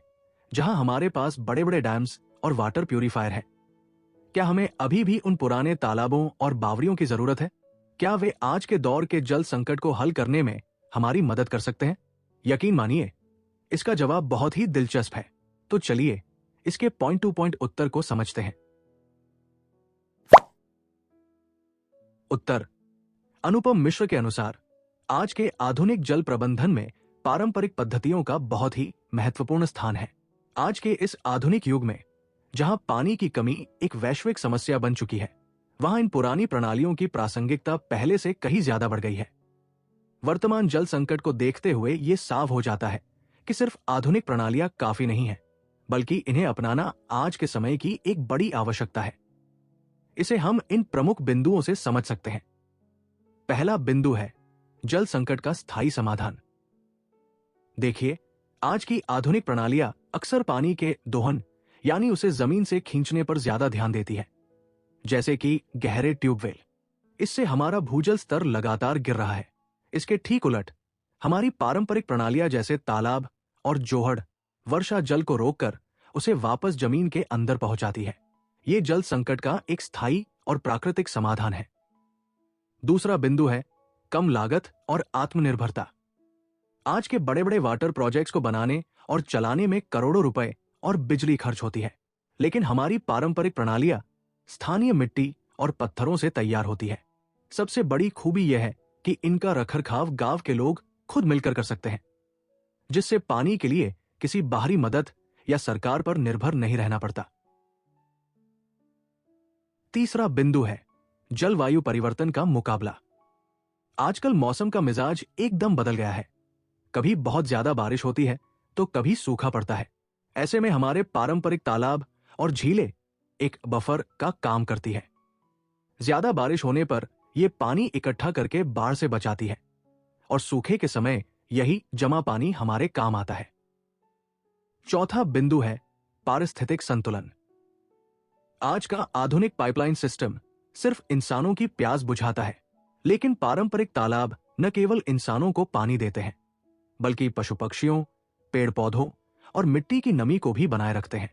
जहां हमारे पास बड़े बड़े डैम्स और वाटर प्यूरिफायर है, क्या हमें अभी भी उन पुराने तालाबों और बावड़ियों की जरूरत है? क्या वे आज के दौर के जल संकट को हल करने में हमारी मदद कर सकते हैं? यकीन मानिए, इसका जवाब बहुत ही दिलचस्प है। तो चलिए इसके पॉइंट टू पॉइंट उत्तर को समझते हैं। उत्तर, अनुपम मिश्र के अनुसार आज के आधुनिक जल प्रबंधन में पारंपरिक पद्धतियों का बहुत ही महत्वपूर्ण स्थान है। आज के इस आधुनिक युग में जहां पानी की कमी एक वैश्विक समस्या बन चुकी है, वहां इन पुरानी प्रणालियों की प्रासंगिकता पहले से कहीं ज्यादा बढ़ गई है। वर्तमान जल संकट को देखते हुए यह साफ हो जाता है कि सिर्फ आधुनिक प्रणालियां काफी नहीं है, बल्कि इन्हें अपनाना आज के समय की एक बड़ी आवश्यकता है। इसे हम इन प्रमुख बिंदुओं से समझ सकते हैं। पहला बिंदु है जल संकट का स्थायी समाधान। देखिए, आज की आधुनिक प्रणालियां अक्सर पानी के दोहन यानी उसे जमीन से खींचने पर ज्यादा ध्यान देती है, जैसे कि गहरे ट्यूबवेल। इससे हमारा भूजल स्तर लगातार गिर रहा है। इसके ठीक उलट हमारी पारंपरिक प्रणालियां जैसे तालाब और जोहड़ वर्षा जल को रोककर उसे वापस जमीन के अंदर पहुंचाती है। यह जल संकट का एक स्थायी और प्राकृतिक समाधान है। दूसरा बिंदु है कम लागत और आत्मनिर्भरता। आज के बड़े बड़े वाटर प्रोजेक्ट्स को बनाने और चलाने में करोड़ों रुपए और बिजली खर्च होती है, लेकिन हमारी पारंपरिक प्रणालियां स्थानीय मिट्टी और पत्थरों से तैयार होती है। सबसे बड़ी खूबी यह है कि इनका रखरखाव गांव के लोग खुद मिलकर कर सकते हैं, जिससे पानी के लिए किसी बाहरी मदद या सरकार पर निर्भर नहीं रहना पड़ता। तीसरा बिंदु है जलवायु परिवर्तन का मुकाबला। आजकल मौसम का मिजाज एकदम बदल गया है। कभी बहुत ज्यादा बारिश होती है तो कभी सूखा पड़ता है। ऐसे में हमारे पारंपरिक तालाब और झीलें एक बफर का काम करती है। ज्यादा बारिश होने पर यह पानी इकट्ठा करके बाढ़ से बचाती है और सूखे के समय यही जमा पानी हमारे काम आता है। चौथा बिंदु है पारिस्थितिक संतुलन। आज का आधुनिक पाइपलाइन सिस्टम सिर्फ इंसानों की प्यास बुझाता है, लेकिन पारंपरिक तालाब न केवल इंसानों को पानी देते हैं बल्कि पशु पक्षियों, पेड़ पौधों और मिट्टी की नमी को भी बनाए रखते हैं।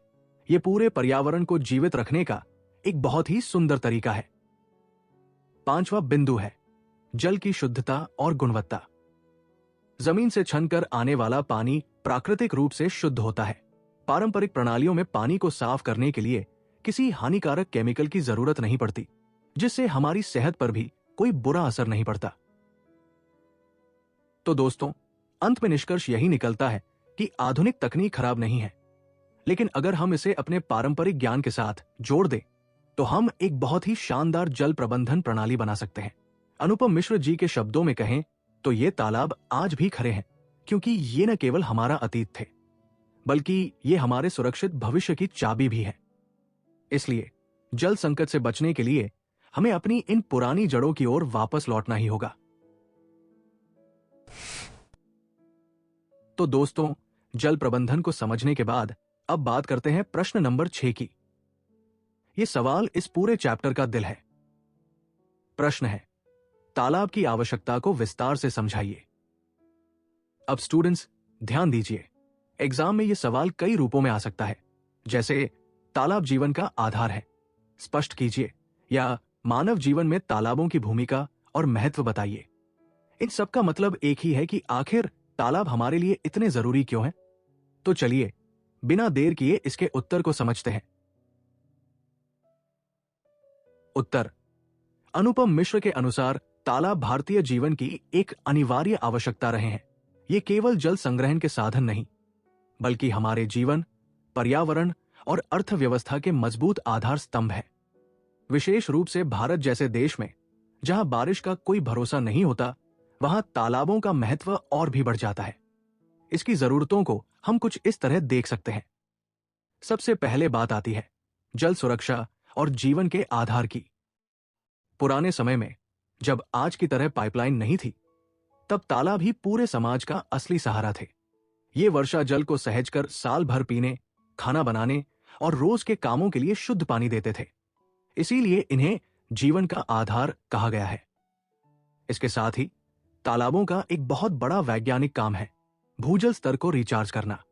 ये पूरे पर्यावरण को जीवित रखने का एक बहुत ही सुंदर तरीका है। पांचवा बिंदु है जल की शुद्धता और गुणवत्ता। जमीन से छनकर आने वाला पानी प्राकृतिक रूप से शुद्ध होता है। पारंपरिक प्रणालियों में पानी को साफ करने के लिए किसी हानिकारक केमिकल की जरूरत नहीं पड़ती, जिससे हमारी सेहत पर भी कोई बुरा असर नहीं पड़ता। तो दोस्तों, अंत में निष्कर्ष यही निकलता है कि आधुनिक तकनीक खराब नहीं है, लेकिन अगर हम इसे अपने पारंपरिक ज्ञान के साथ जोड़ दें तो हम एक बहुत ही शानदार जल प्रबंधन प्रणाली बना सकते हैं। अनुपम मिश्र जी के शब्दों में कहें तो ये तालाब आज भी खड़े हैं, क्योंकि ये न केवल हमारा अतीत थे बल्कि ये हमारे सुरक्षित भविष्य की चाबी भी है। इसलिए जल संकट से बचने के लिए हमें अपनी इन पुरानी जड़ों की ओर वापस लौटना ही होगा। तो दोस्तों, जल प्रबंधन को समझने के बाद अब बात करते हैं प्रश्न नंबर 6 की। यह सवाल इस पूरे चैप्टर का दिल है। प्रश्न है, तालाब की आवश्यकता को विस्तार से समझाइए। अब स्टूडेंट्स ध्यान दीजिए, एग्जाम में यह सवाल कई रूपों में आ सकता है, जैसे तालाब जीवन का आधार है, स्पष्ट कीजिए, या मानव जीवन में तालाबों की भूमिका और महत्व बताइए। इन सब का मतलब एक ही है कि आखिर तालाब हमारे लिए इतने जरूरी क्यों हैं? तो चलिए बिना देर किए इसके उत्तर को समझते हैं। उत्तर, अनुपम मिश्र के अनुसार तालाब भारतीय जीवन की एक अनिवार्य आवश्यकता रहे हैं। ये केवल जल संग्रहण के साधन नहीं, बल्कि हमारे जीवन, पर्यावरण और अर्थव्यवस्था के मजबूत आधार स्तंभ है। विशेष रूप से भारत जैसे देश में, जहां बारिश का कोई भरोसा नहीं होता, वहां तालाबों का महत्व और भी बढ़ जाता है। इसकी जरूरतों को हम कुछ इस तरह देख सकते हैं। सबसे पहले बात आती है जल सुरक्षा और जीवन के आधार की। पुराने समय में जब आज की तरह पाइपलाइन नहीं थी, तब तालाब ही पूरे समाज का असली सहारा थे। ये वर्षा जल को सहेजकर साल भर पीने, खाना बनाने और रोज के कामों के लिए शुद्ध पानी देते थे। इसीलिए इन्हें जीवन का आधार कहा गया है। इसके साथ ही तालाबों का एक बहुत बड़ा वैज्ञानिक काम है भूजल स्तर को रिचार्ज करना।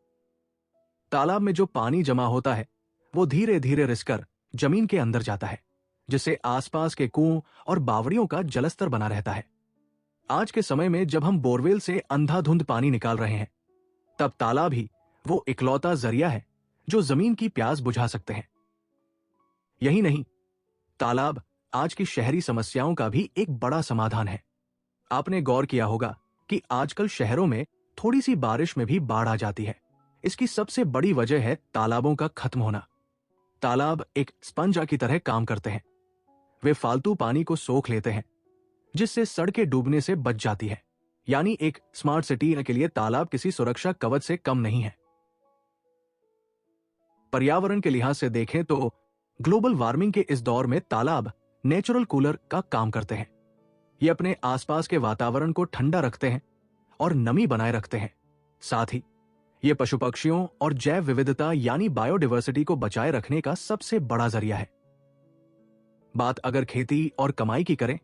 तालाब में जो पानी जमा होता है वो धीरे धीरे रिसकर जमीन के अंदर जाता है, जिससे आसपास के कुओं और बावड़ियों का जलस्तर बना रहता है। आज के समय में जब हम बोरवेल से अंधाधुंध पानी निकाल रहे हैं, तब तालाब ही वो इकलौता जरिया है जो जमीन की प्यास बुझा सकते हैं। यही नहीं, तालाब आज की शहरी समस्याओं का भी एक बड़ा समाधान है। आपने गौर किया होगा कि आजकल शहरों में थोड़ी सी बारिश में भी बाढ़ आ जाती है। इसकी सबसे बड़ी वजह है तालाबों का खत्म होना। तालाब एक स्पंज की तरह काम करते हैं। वे फालतू पानी को सोख लेते हैं, जिससे सड़कें डूबने से बच जाती है। यानी एक स्मार्ट सिटी के लिए तालाब किसी सुरक्षा कवच से कम नहीं है। पर्यावरण के लिहाज से देखें तो ग्लोबल वार्मिंग के इस दौर में तालाब नेचुरल कूलर का काम करते हैं। ये अपने आसपास के वातावरण को ठंडा रखते हैं और नमी बनाए रखते हैं। साथ ही ये पशु पक्षियों और जैव विविधता यानी बायोडायवर्सिटी को बचाए रखने का सबसे बड़ा जरिया है। बात अगर खेती और कमाई की करें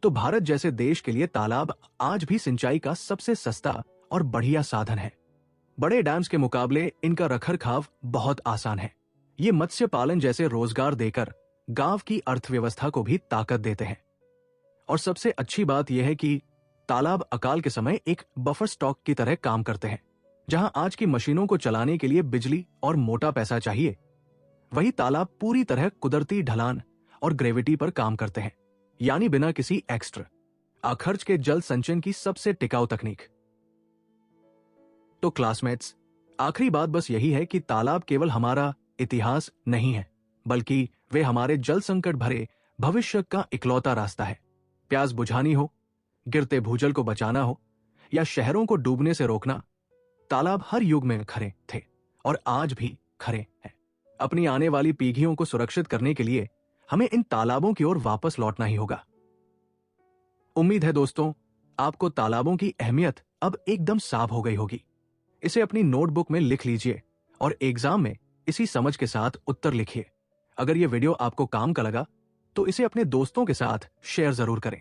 तो भारत जैसे देश के लिए तालाब आज भी सिंचाई का सबसे सस्ता और बढ़िया साधन है। बड़े डैम्स के मुकाबले इनका रखरखाव बहुत आसान है। ये मत्स्य पालन जैसे रोजगार देकर गांव की अर्थव्यवस्था को भी ताकत देते हैं। और सबसे अच्छी बात यह है कि तालाब अकाल के समय एक बफर स्टॉक की तरह काम करते हैं। जहां आज की मशीनों को चलाने के लिए बिजली और मोटा पैसा चाहिए, वही तालाब पूरी तरह कुदरती ढलान और ग्रेविटी पर काम करते हैं, यानी बिना किसी एक्स्ट्रा खर्च के जल संचयन की सबसे टिकाऊ तकनीक। तो क्लासमेट्स, आखिरी बात बस यही है कि तालाब केवल हमारा इतिहास नहीं है, बल्कि वे हमारे जल संकट भरे भविष्य का इकलौता रास्ता है। प्यास बुझानी हो, गिरते भूजल को बचाना हो या शहरों को डूबने से रोकना, तालाब हर युग में खरे थे और आज भी खरे हैं। अपनी आने वाली पीढ़ियों को सुरक्षित करने के लिए हमें इन तालाबों की ओर वापस लौटना ही होगा। उम्मीद है दोस्तों, आपको तालाबों की अहमियत अब एकदम साफ हो गई होगी। इसे अपनी नोटबुक में लिख लीजिए और एग्जाम में इसी समझ के साथ उत्तर लिखिए। अगर यह वीडियो आपको काम का लगा तो इसे अपने दोस्तों के साथ शेयर जरूर करें।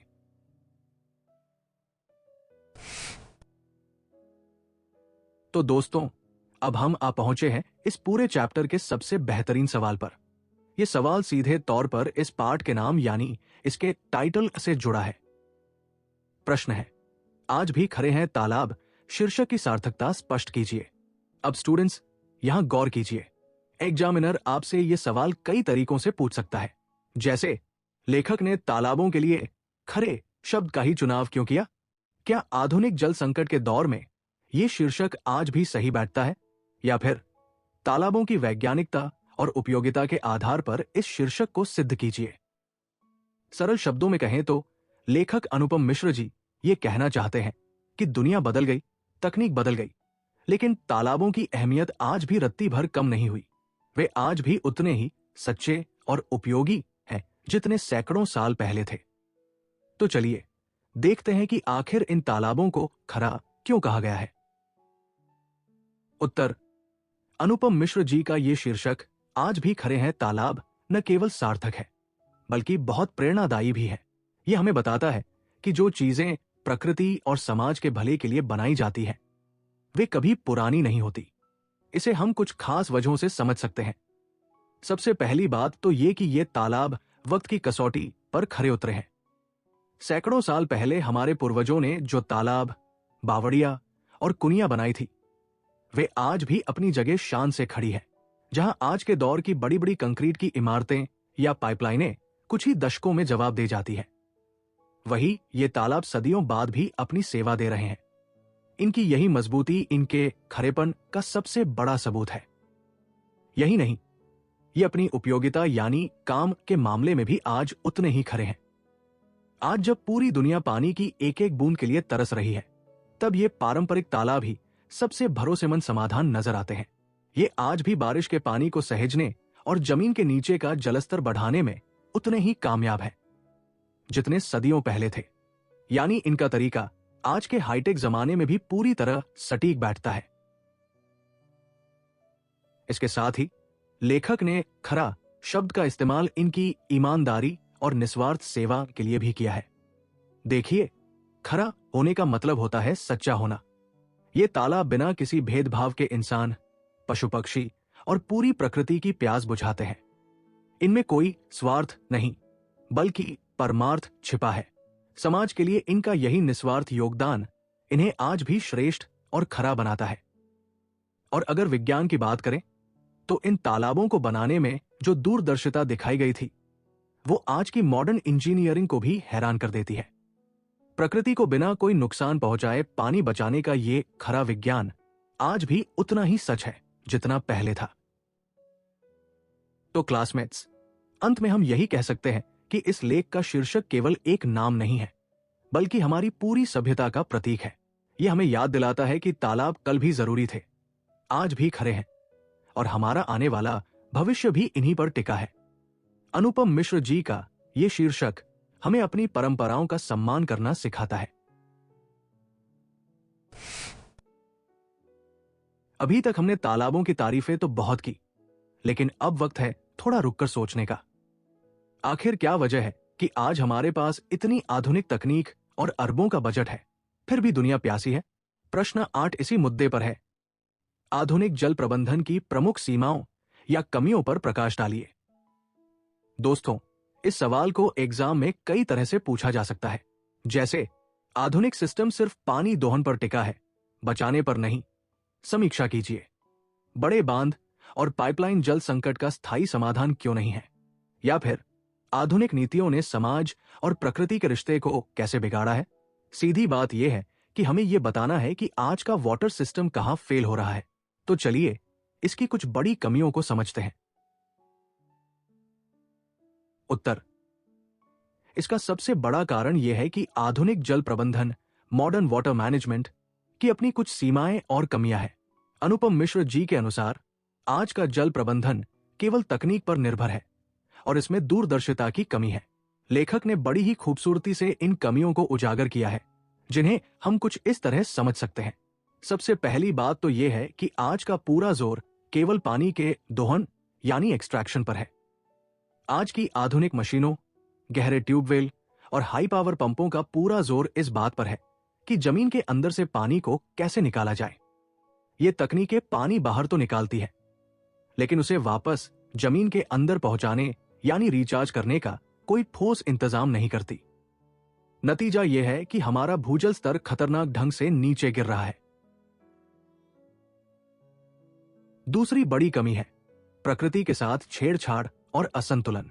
तो दोस्तों, अब हम आ पहुंचे हैं इस पूरे चैप्टर के सबसे बेहतरीन सवाल पर। यह सवाल सीधे तौर पर इस पार्ट के नाम यानी इसके टाइटल से जुड़ा है। प्रश्न है, आज भी खड़े हैं तालाब, शीर्षक की सार्थकता स्पष्ट कीजिए। अब स्टूडेंट्स, यहां गौर कीजिए। एग्जामिनर आपसे यह सवाल कई तरीकों से पूछ सकता है, जैसे लेखक ने तालाबों के लिए खरे शब्द का ही चुनाव क्यों किया? क्या आधुनिक जल संकट के दौर में यह शीर्षक आज भी सही बैठता है? या फिर तालाबों की वैज्ञानिकता और उपयोगिता के आधार पर इस शीर्षक को सिद्ध कीजिए। सरल शब्दों में कहें तो लेखक अनुपम मिश्र जी ये कहना चाहते हैं कि दुनिया बदल गई, तकनीक बदल गई, लेकिन तालाबों की अहमियत आज भी रत्ती भर कम नहीं हुई। वे आज भी उतने ही सच्चे और उपयोगी हैं जितने सैकड़ों साल पहले थे। तो चलिए देखते हैं कि आखिर इन तालाबों को खरा क्यों कहा गया है। उत्तर, अनुपम मिश्र जी का ये शीर्षक आज भी खरे हैं तालाब न केवल सार्थक है बल्कि बहुत प्रेरणादायी भी है। यह हमें बताता है कि जो चीजें प्रकृति और समाज के भले के लिए बनाई जाती हैं, वे कभी पुरानी नहीं होती। इसे हम कुछ खास वजहों से समझ सकते हैं। सबसे पहली बात तो ये कि ये तालाब वक्त की कसौटी पर खरे उतरे हैं। सैकड़ों साल पहले हमारे पूर्वजों ने जो तालाब, बावड़िया और कुनिया बनाई थी, वे आज भी अपनी जगह शान से खड़ी है। जहां आज के दौर की बड़ी बड़ी कंक्रीट की इमारतें या पाइपलाइनें कुछ ही दशकों में जवाब दे जाती हैं, वही ये तालाब सदियों बाद भी अपनी सेवा दे रहे हैं। इनकी यही मजबूती इनके खरेपन का सबसे बड़ा सबूत है। यही नहीं, ये अपनी उपयोगिता यानी काम के मामले में भी आज उतने ही खरे हैं। आज जब पूरी दुनिया पानी की एक एक बूंद के लिए तरस रही है, तब ये पारंपरिक तालाब ही सबसे भरोसेमंद समाधान नजर आते हैं। ये आज भी बारिश के पानी को सहेजने और जमीन के नीचे का जलस्तर बढ़ाने में उतने ही कामयाब हैं जितने सदियों पहले थे। यानी इनका तरीका आज के हाईटेक जमाने में भी पूरी तरह सटीक बैठता है। इसके साथ ही लेखक ने खरा शब्द का इस्तेमाल इनकी ईमानदारी और निस्वार्थ सेवा के लिए भी किया है। देखिए, खरा होने का मतलब होता है सच्चा होना। ये तालाब बिना किसी भेदभाव के इंसान, पशु पक्षी और पूरी प्रकृति की प्यास बुझाते हैं। इनमें कोई स्वार्थ नहीं बल्कि परमार्थ छिपा है। समाज के लिए इनका यही निस्वार्थ योगदान इन्हें आज भी श्रेष्ठ और खरा बनाता है। और अगर विज्ञान की बात करें तो इन तालाबों को बनाने में जो दूरदर्शिता दिखाई गई थी, वो आज की मॉडर्न इंजीनियरिंग को भी हैरान कर देती है। प्रकृति को बिना कोई नुकसान पहुंचाए पानी बचाने का ये खरा विज्ञान आज भी उतना ही सच है जितना पहले था। तो क्लासमेट्स, अंत में हम यही कह सकते हैं कि इस लेख का शीर्षक केवल एक नाम नहीं है बल्कि हमारी पूरी सभ्यता का प्रतीक है। यह हमें याद दिलाता है कि तालाब कल भी जरूरी थे, आज भी खरे हैं और हमारा आने वाला भविष्य भी इन्हीं पर टिका है। अनुपम मिश्र जी का यह शीर्षक हमें अपनी परंपराओं का सम्मान करना सिखाता है। अभी तक हमने तालाबों की तारीफें तो बहुत की, लेकिन अब वक्त है थोड़ा रुककर सोचने का। आखिर क्या वजह है कि आज हमारे पास इतनी आधुनिक तकनीक और अरबों का बजट है, फिर भी दुनिया प्यासी है? प्रश्न 8 इसी मुद्दे पर है। आधुनिक जल प्रबंधन की प्रमुख सीमाओं या कमियों पर प्रकाश डालिए। दोस्तों, इस सवाल को एग्जाम में कई तरह से पूछा जा सकता है, जैसे आधुनिक सिस्टम सिर्फ पानी दोहन पर टिका है, बचाने पर नहीं। समीक्षा कीजिए। बड़े बांध और पाइपलाइन जल संकट का स्थायी समाधान क्यों नहीं है? या फिर आधुनिक नीतियों ने समाज और प्रकृति के रिश्ते को कैसे बिगाड़ा है? सीधी बात यह है कि हमें यह बताना है कि आज का वाटर सिस्टम कहां फेल हो रहा है। तो चलिए इसकी कुछ बड़ी कमियों को समझते हैं। उत्तर, इसका सबसे बड़ा कारण यह है कि आधुनिक जल प्रबंधन, मॉडर्न वाटर मैनेजमेंट की अपनी कुछ सीमाएं और कमियां हैं। अनुपम मिश्र जी के अनुसार आज का जल प्रबंधन केवल तकनीक पर निर्भर है और इसमें दूरदर्शिता की कमी है। लेखक ने बड़ी ही खूबसूरती से इन कमियों को उजागर किया है, जिन्हें हम कुछ इस तरह समझ सकते हैं। सबसे पहली बात तो यह है कि आज का पूरा जोर केवल पानी के दोहन यानी एक्सट्रैक्शन पर है। आज की आधुनिक मशीनों, गहरे ट्यूबवेल और हाई पावर पंपों का पूरा जोर इस बात पर है कि जमीन के अंदर से पानी को कैसे निकाला जाए। ये तकनीकें पानी बाहर तो निकालती है, लेकिन उसे वापस जमीन के अंदर पहुंचाने यानी रिचार्ज करने का कोई ठोस इंतजाम नहीं करती। नतीजा यह है कि हमारा भूजल स्तर खतरनाक ढंग से नीचे गिर रहा है। दूसरी बड़ी कमी है प्रकृति के साथ छेड़छाड़ और असंतुलन।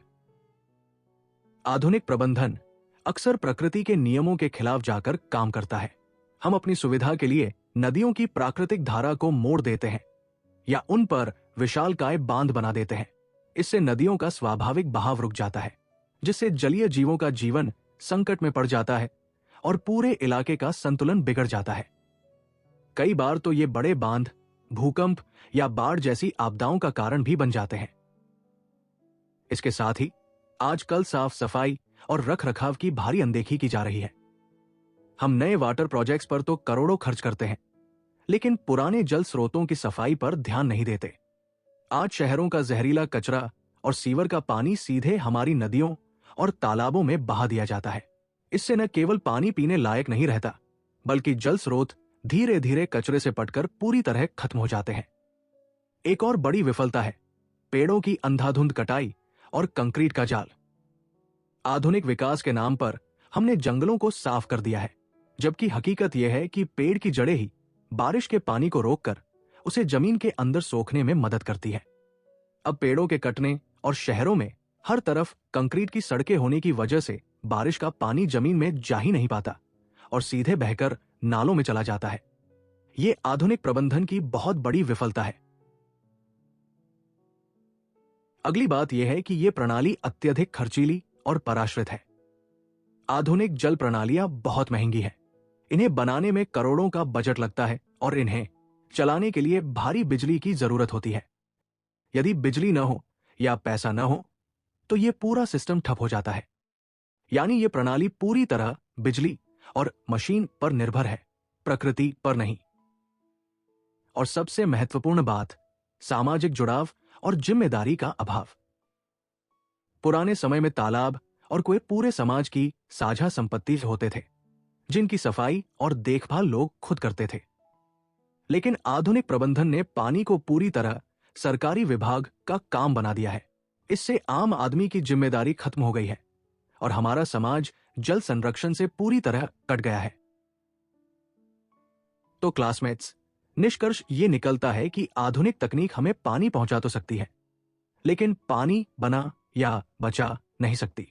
आधुनिक प्रबंधन अक्सर प्रकृति के नियमों के खिलाफ जाकर काम करता है। हम अपनी सुविधा के लिए नदियों की प्राकृतिक धारा को मोड़ देते हैं या उन पर विशालकाय बांध बना देते हैं। इससे नदियों का स्वाभाविक बहाव रुक जाता है, जिससे जलीय जीवों का जीवन संकट में पड़ जाता है और पूरे इलाके का संतुलन बिगड़ जाता है। कई बार तो ये बड़े बांध भूकंप या बाढ़ जैसी आपदाओं का कारण भी बन जाते हैं। इसके साथ ही आजकल साफ सफाई और रखरखाव की भारी अनदेखी की जा रही है। हम नए वाटर प्रोजेक्ट्स पर तो करोड़ों खर्च करते हैं, लेकिन पुराने जल स्रोतों की सफाई पर ध्यान नहीं देते। आज शहरों का जहरीला कचरा और सीवर का पानी सीधे हमारी नदियों और तालाबों में बहा दिया जाता है। इससे न केवल पानी पीने लायक नहीं रहता, बल्कि जल स्रोत धीरे धीरे कचरे से पटकर पूरी तरह खत्म हो जाते हैं। एक और बड़ी विफलता है पेड़ों की अंधाधुंध कटाई और कंक्रीट का जाल। आधुनिक विकास के नाम पर हमने जंगलों को साफ कर दिया है, जबकि हकीकत यह है कि पेड़ की जड़ें ही बारिश के पानी को रोककर उसे जमीन के अंदर सोखने में मदद करती है। अब पेड़ों के कटने और शहरों में हर तरफ कंक्रीट की सड़कें होने की वजह से बारिश का पानी जमीन में जा ही नहीं पाता और सीधे बहकर नालों में चला जाता है। यह आधुनिक प्रबंधन की बहुत बड़ी विफलता है। अगली बात यह है कि यह प्रणाली अत्यधिक खर्चीली और पराश्रित है। आधुनिक जल प्रणालियां बहुत महंगी हैं। इन्हें बनाने में करोड़ों का बजट लगता है और इन्हें चलाने के लिए भारी बिजली की जरूरत होती है। यदि बिजली न हो या पैसा न हो तो यह पूरा सिस्टम ठप हो जाता है। यानी यह प्रणाली पूरी तरह बिजली और मशीन पर निर्भर है, प्रकृति पर नहीं। और सबसे महत्वपूर्ण बात, सामाजिक जुड़ाव और जिम्मेदारी का अभाव। पुराने समय में तालाब और कुएं पूरे समाज की साझा संपत्ति होते थे, जिनकी सफाई और देखभाल लोग खुद करते थे। लेकिन आधुनिक प्रबंधन ने पानी को पूरी तरह सरकारी विभाग का काम बना दिया है। इससे आम आदमी की जिम्मेदारी खत्म हो गई है और हमारा समाज जल संरक्षण से पूरी तरह कट गया है। तो क्लासमेट्स, निष्कर्ष ये निकलता है कि आधुनिक तकनीक हमें पानी पहुंचा तो सकती है, लेकिन पानी बना या बचा नहीं सकती।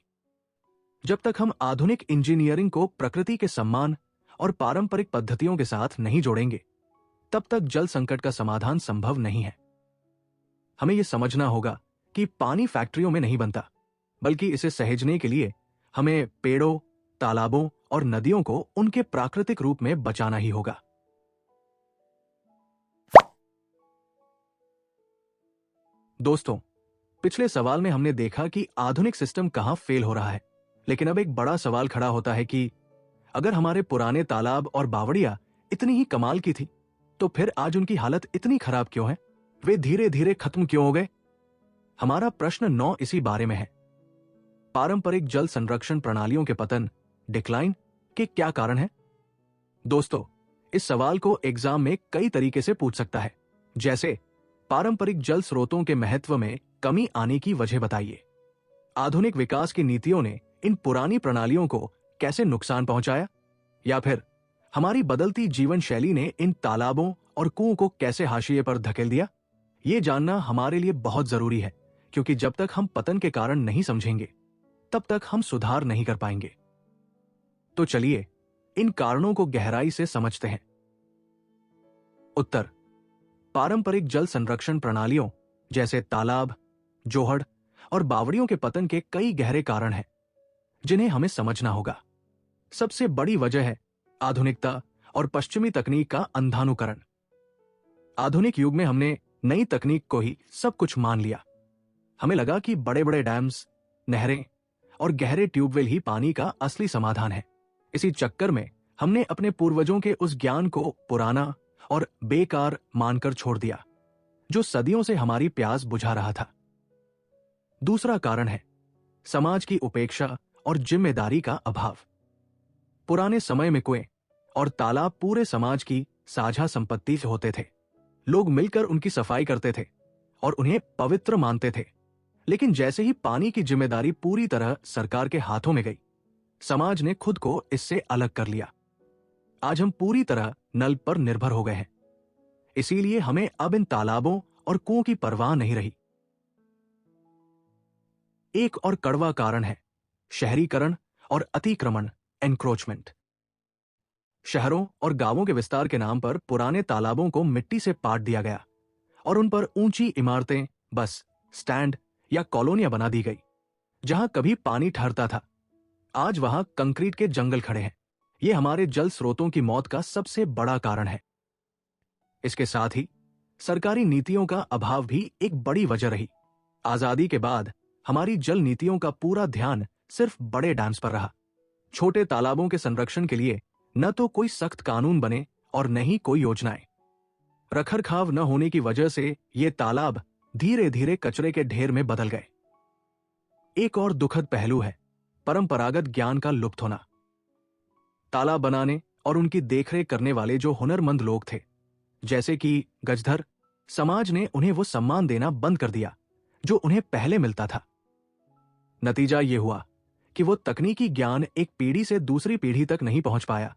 जब तक हम आधुनिक इंजीनियरिंग को प्रकृति के सम्मान और पारंपरिक पद्धतियों के साथ नहीं जोड़ेंगे, तब तक जल संकट का समाधान संभव नहीं है। हमें यह समझना होगा कि पानी फैक्ट्रियों में नहीं बनता, बल्कि इसे सहेजने के लिए हमें पेड़ों, तालाबों और नदियों को उनके प्राकृतिक रूप में बचाना ही होगा। दोस्तों, पिछले सवाल में हमने देखा कि आधुनिक सिस्टम कहां फेल हो रहा है, लेकिन अब एक बड़ा सवाल खड़ा होता है कि अगर हमारे पुराने तालाब और बावड़ियां इतनी ही कमाल की थी, तो फिर आज उनकी हालत इतनी खराब क्यों है? वे धीरे धीरे खत्म क्यों हो गए? हमारा प्रश्न 9 इसी बारे में है। पारंपरिक जल संरक्षण प्रणालियों के पतन, डिक्लाइन के क्या कारण है? दोस्तों, इस सवाल को एग्जाम में कई तरीके से पूछ सकता है, जैसे पारंपरिक जल स्रोतों के महत्व में कमी आने की वजह बताइए। आधुनिक विकास की नीतियों ने इन पुरानी प्रणालियों को कैसे नुकसान पहुंचाया? या फिर हमारी बदलती जीवन शैली ने इन तालाबों और कुओं को कैसे हाशिए पर धकेल दिया? ये जानना हमारे लिए बहुत जरूरी है, क्योंकि जब तक हम पतन के कारण नहीं समझेंगे, तब तक हम सुधार नहीं कर पाएंगे। तो चलिए इन कारणों को गहराई से समझते हैं। उत्तर: पारंपरिक जल संरक्षण प्रणालियों जैसे तालाब, जोहड़ और बावड़ियों के पतन के कई गहरे कारण हैं, जिन्हें हमें समझना होगा। सबसे बड़ी वजह है आधुनिकता और पश्चिमी तकनीक का अंधानुकरण। आधुनिक युग में हमने नई तकनीक को ही सब कुछ मान लिया। हमें लगा कि बड़े बड़े डैम्स, नहरें और गहरे ट्यूबवेल ही पानी का असली समाधान है। इसी चक्कर में हमने अपने पूर्वजों के उस ज्ञान को पुराना और बेकार मानकर छोड़ दिया, जो सदियों से हमारी प्यास बुझा रहा था। दूसरा कारण है समाज की उपेक्षा और जिम्मेदारी का अभाव। पुराने समय में कुएं और तालाब पूरे समाज की साझा संपत्ति से होते थे। लोग मिलकर उनकी सफाई करते थे और उन्हें पवित्र मानते थे। लेकिन जैसे ही पानी की जिम्मेदारी पूरी तरह सरकार के हाथों में गई, समाज ने खुद को इससे अलग कर लिया। आज हम पूरी तरह नल पर निर्भर हो गए हैं। इसीलिए हमें अब इन तालाबों और कुओं की परवाह नहीं रही। एक और कड़वा कारण है शहरीकरण और अतिक्रमण, एनक्रोचमेंट। शहरों और गांवों के विस्तार के नाम पर पुराने तालाबों को मिट्टी से पाट दिया गया और उन पर ऊंची इमारतें, बस स्टैंड या कॉलोनियां बना दी गई। जहां कभी पानी ठहरता था, आज वहां कंक्रीट के जंगल खड़े हैं। ये हमारे जल स्रोतों की मौत का सबसे बड़ा कारण है। इसके साथ ही सरकारी नीतियों का अभाव भी एक बड़ी वजह रही। आजादी के बाद हमारी जल नीतियों का पूरा ध्यान सिर्फ बड़े डैम्स पर रहा। छोटे तालाबों के संरक्षण के लिए न तो कोई सख्त कानून बने और न ही कोई योजनाएं। रखरखाव न होने की वजह से ये तालाब धीरे धीरे कचरे के ढेर में बदल गए। एक और दुखद पहलू है परंपरागत ज्ञान का लुप्त होना। तालाब बनाने और उनकी देखरेख करने वाले जो हुनरमंद लोग थे, जैसे कि गजधर, समाज ने उन्हें वो सम्मान देना बंद कर दिया जो उन्हें पहले मिलता था। नतीजा ये हुआ कि वो तकनीकी ज्ञान एक पीढ़ी से दूसरी पीढ़ी तक नहीं पहुंच पाया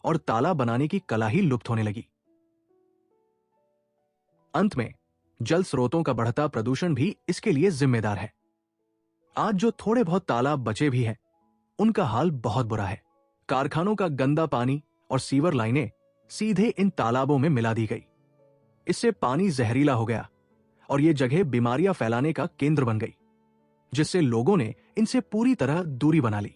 और तालाब बनाने की कला ही लुप्त होने लगी। अंत में जल स्रोतों का बढ़ता प्रदूषण भी इसके लिए जिम्मेदार है। आज जो थोड़े बहुत तालाब बचे भी हैं, उनका हाल बहुत बुरा है। कारखानों का गंदा पानी और सीवर लाइनें सीधे इन तालाबों में मिला दी गई। इससे पानी जहरीला हो गया और ये जगह बीमारियां फैलाने का केंद्र बन गई, जिससे लोगों ने इनसे पूरी तरह दूरी बना ली।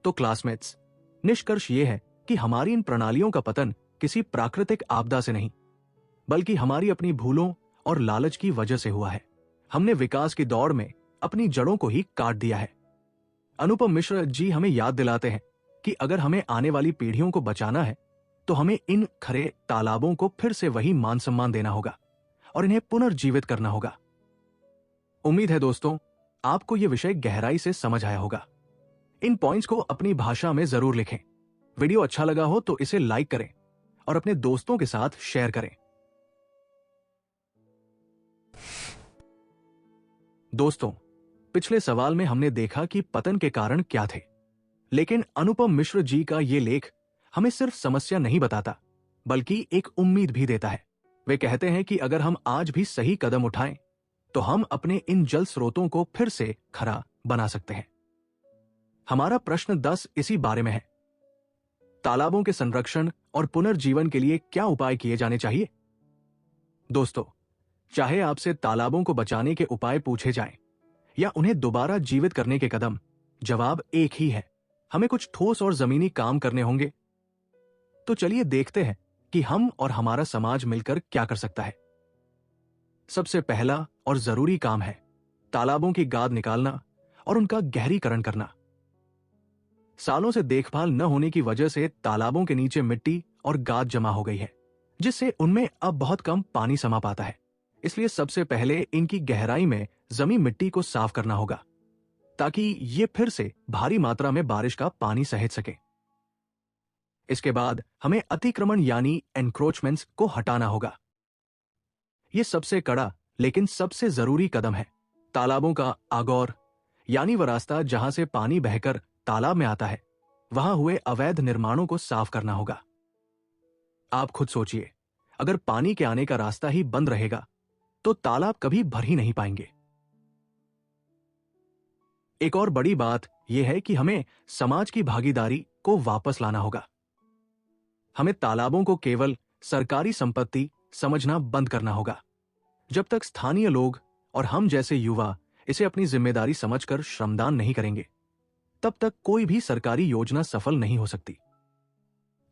तो क्लासमेट्स, निष्कर्ष ये है कि हमारी इन प्रणालियों का पतन किसी प्राकृतिक आपदा से नहीं, बल्कि हमारी अपनी भूलों और लालच की वजह से हुआ है। हमने विकास की दौड़ में अपनी जड़ों को ही काट दिया है। अनुपम मिश्र जी हमें याद दिलाते हैं कि अगर हमें आने वाली पीढ़ियों को बचाना है तो हमें इन खरे तालाबों को फिर से वही मान सम्मान देना होगा और इन्हें पुनर्जीवित करना होगा। उम्मीद है दोस्तों, आपको यह विषय गहराई से समझ आया होगा। इन पॉइंट्स को अपनी भाषा में जरूर लिखें। वीडियो अच्छा लगा हो तो इसे लाइक करें और अपने दोस्तों के साथ शेयर करें। दोस्तों, पिछले सवाल में हमने देखा कि पतन के कारण क्या थे, लेकिन अनुपम मिश्र जी का ये लेख हमें सिर्फ समस्या नहीं बताता, बल्कि एक उम्मीद भी देता है। वे कहते हैं कि अगर हम आज भी सही कदम उठाएं, तो हम अपने इन जल स्रोतों को फिर से खरा बना सकते हैं। हमारा प्रश्न 10 इसी बारे में है। तालाबों के संरक्षण और पुनर्जीवन के लिए क्या उपाय किए जाने चाहिए? दोस्तों, चाहे आपसे तालाबों को बचाने के उपाय पूछे जाएं या उन्हें दोबारा जीवित करने के कदम, जवाब एक ही है। हमें कुछ ठोस और जमीनी काम करने होंगे। तो चलिए देखते हैं कि हम और हमारा समाज मिलकर क्या कर सकता है। सबसे पहला और जरूरी काम है तालाबों की गाद निकालना और उनका गहरीकरण करना। सालों से देखभाल न होने की वजह से तालाबों के नीचे मिट्टी और गाद जमा हो गई है, जिससे उनमें अब बहुत कम पानी समा पाता है। इसलिए सबसे पहले इनकी गहराई में जमी मिट्टी को साफ करना होगा, ताकि ये फिर से भारी मात्रा में बारिश का पानी सहेज सके। इसके बाद हमें अतिक्रमण यानी एनक्रोचमेंट्स को हटाना होगा। यह सबसे कड़ा लेकिन सबसे जरूरी कदम है। तालाबों का आगौर यानी वह रास्ता जहां से पानी बहकर तालाब में आता है, वहां हुए अवैध निर्माणों को साफ करना होगा। आप खुद सोचिए, अगर पानी के आने का रास्ता ही बंद रहेगा तो तालाब कभी भर ही नहीं पाएंगे। एक और बड़ी बात यह है कि हमें समाज की भागीदारी को वापस लाना होगा। हमें तालाबों को केवल सरकारी संपत्ति समझना बंद करना होगा। जब तक स्थानीय लोग और हम जैसे युवा इसे अपनी जिम्मेदारी समझकर श्रमदान नहीं करेंगे, तब तक कोई भी सरकारी योजना सफल नहीं हो सकती।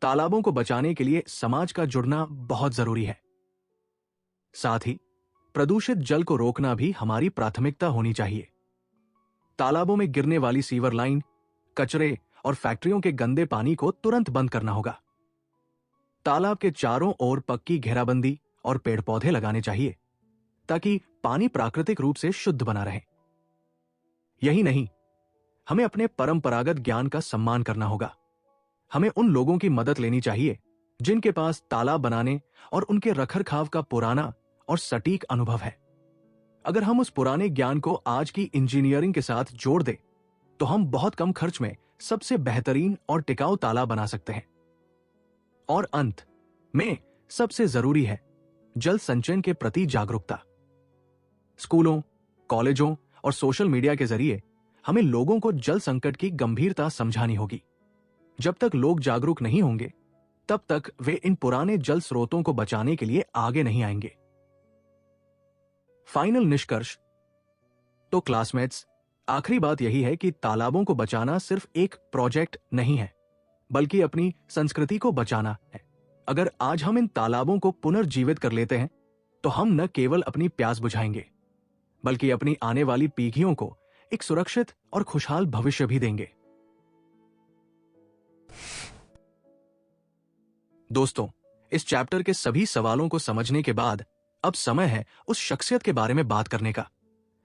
तालाबों को बचाने के लिए समाज का जुड़ना बहुत जरूरी है। साथ ही प्रदूषित जल को रोकना भी हमारी प्राथमिकता होनी चाहिए। तालाबों में गिरने वाली सीवर लाइन, कचरे और फैक्ट्रियों के गंदे पानी को तुरंत बंद करना होगा। तालाब के चारों ओर पक्की घेराबंदी और पेड़ पौधे लगाने चाहिए ताकि पानी प्राकृतिक रूप से शुद्ध बना रहे। यही नहीं, हमें अपने परंपरागत ज्ञान का सम्मान करना होगा। हमें उन लोगों की मदद लेनी चाहिए जिनके पास तालाब बनाने और उनके रखरखाव का पुराना और सटीक अनुभव है। अगर हम उस पुराने ज्ञान को आज की इंजीनियरिंग के साथ जोड़ दें, तो हम बहुत कम खर्च में सबसे बेहतरीन और टिकाऊ तालाब बना सकते हैं। और अंत में सबसे जरूरी है जल संचयन के प्रति जागरूकता। स्कूलों, कॉलेजों और सोशल मीडिया के जरिए हमें लोगों को जल संकट की गंभीरता समझानी होगी। जब तक लोग जागरूक नहीं होंगे, तब तक वे इन पुराने जल स्रोतों को बचाने के लिए आगे नहीं आएंगे। फाइनल निष्कर्ष। तो क्लासमेट्स, आखिरी बात यही है कि तालाबों को बचाना सिर्फ एक प्रोजेक्ट नहीं है, बल्कि अपनी संस्कृति को बचाना है। अगर आज हम इन तालाबों को पुनर्जीवित कर लेते हैं, तो हम न केवल अपनी प्यास बुझाएंगे, बल्कि अपनी आने वाली पीढ़ियों को एक सुरक्षित और खुशहाल भविष्य भी देंगे। दोस्तों, इस चैप्टर के सभी सवालों को समझने के बाद अब समय है उस शख्सियत के बारे में बात करने का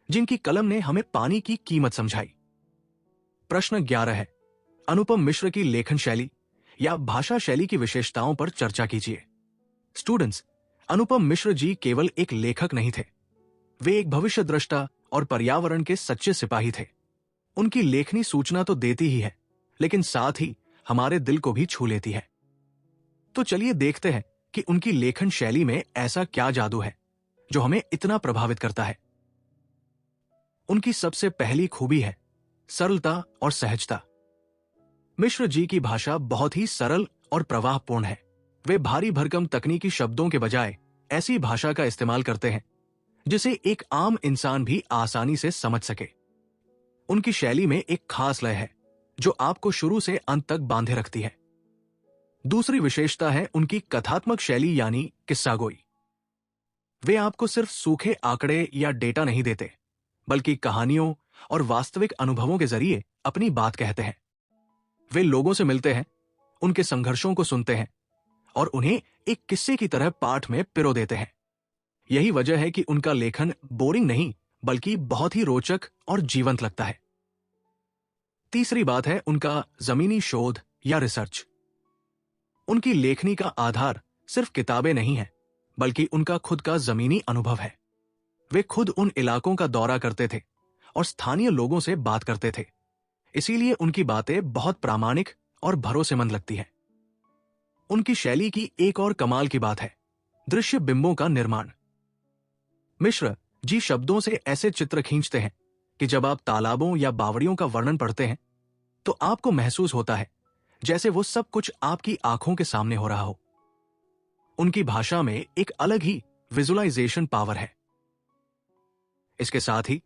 जिनकी कलम ने हमें पानी की कीमत समझाई। प्रश्न 11 है, अनुपम मिश्र की लेखन शैली या भाषा शैली की विशेषताओं पर चर्चा कीजिए। स्टूडेंट्स, अनुपम मिश्र जी केवल एक लेखक नहीं थे, वे एक भविष्य दृष्टा और पर्यावरण के सच्चे सिपाही थे। उनकी लेखनी सूचना तो देती ही है, लेकिन साथ ही हमारे दिल को भी छू लेती है। तो चलिए देखते हैं कि उनकी लेखन शैली में ऐसा क्या जादू है जो हमें इतना प्रभावित करता है। उनकी सबसे पहली खूबी है सरलता और सहजता। मिश्र जी की भाषा बहुत ही सरल और प्रवाहपूर्ण है। वे भारी भरकम तकनीकी शब्दों के बजाय ऐसी भाषा का इस्तेमाल करते हैं जिसे एक आम इंसान भी आसानी से समझ सके। उनकी शैली में एक खास लय है जो आपको शुरू से अंत तक बांधे रखती है। दूसरी विशेषता है उनकी कथात्मक शैली यानी किस्सागोई। वे आपको सिर्फ सूखे आंकड़े या डेटा नहीं देते, बल्कि कहानियों और वास्तविक अनुभवों के जरिए अपनी बात कहते हैं। वे लोगों से मिलते हैं, उनके संघर्षों को सुनते हैं और उन्हें एक किस्से की तरह पाठ में पिरो देते हैं। यही वजह है कि उनका लेखन बोरिंग नहीं, बल्कि बहुत ही रोचक और जीवंत लगता है। तीसरी बात है उनका जमीनी शोध या रिसर्च। उनकी लेखनी का आधार सिर्फ किताबें नहीं है, बल्कि उनका खुद का जमीनी अनुभव है। वे खुद उन इलाकों का दौरा करते थे और स्थानीय लोगों से बात करते थे, इसीलिए उनकी बातें बहुत प्रामाणिक और भरोसेमंद लगती हैं। उनकी शैली की एक और कमाल की बात है दृश्य बिंबों का निर्माण। मिश्र जी शब्दों से ऐसे चित्र खींचते हैं कि जब आप तालाबों या बावड़ियों का वर्णन पढ़ते हैं, तो आपको महसूस होता है जैसे वो सब कुछ आपकी आंखों के सामने हो रहा हो। उनकी भाषा में एक अलग ही विजुअलाइजेशन पावर है। इसके साथ ही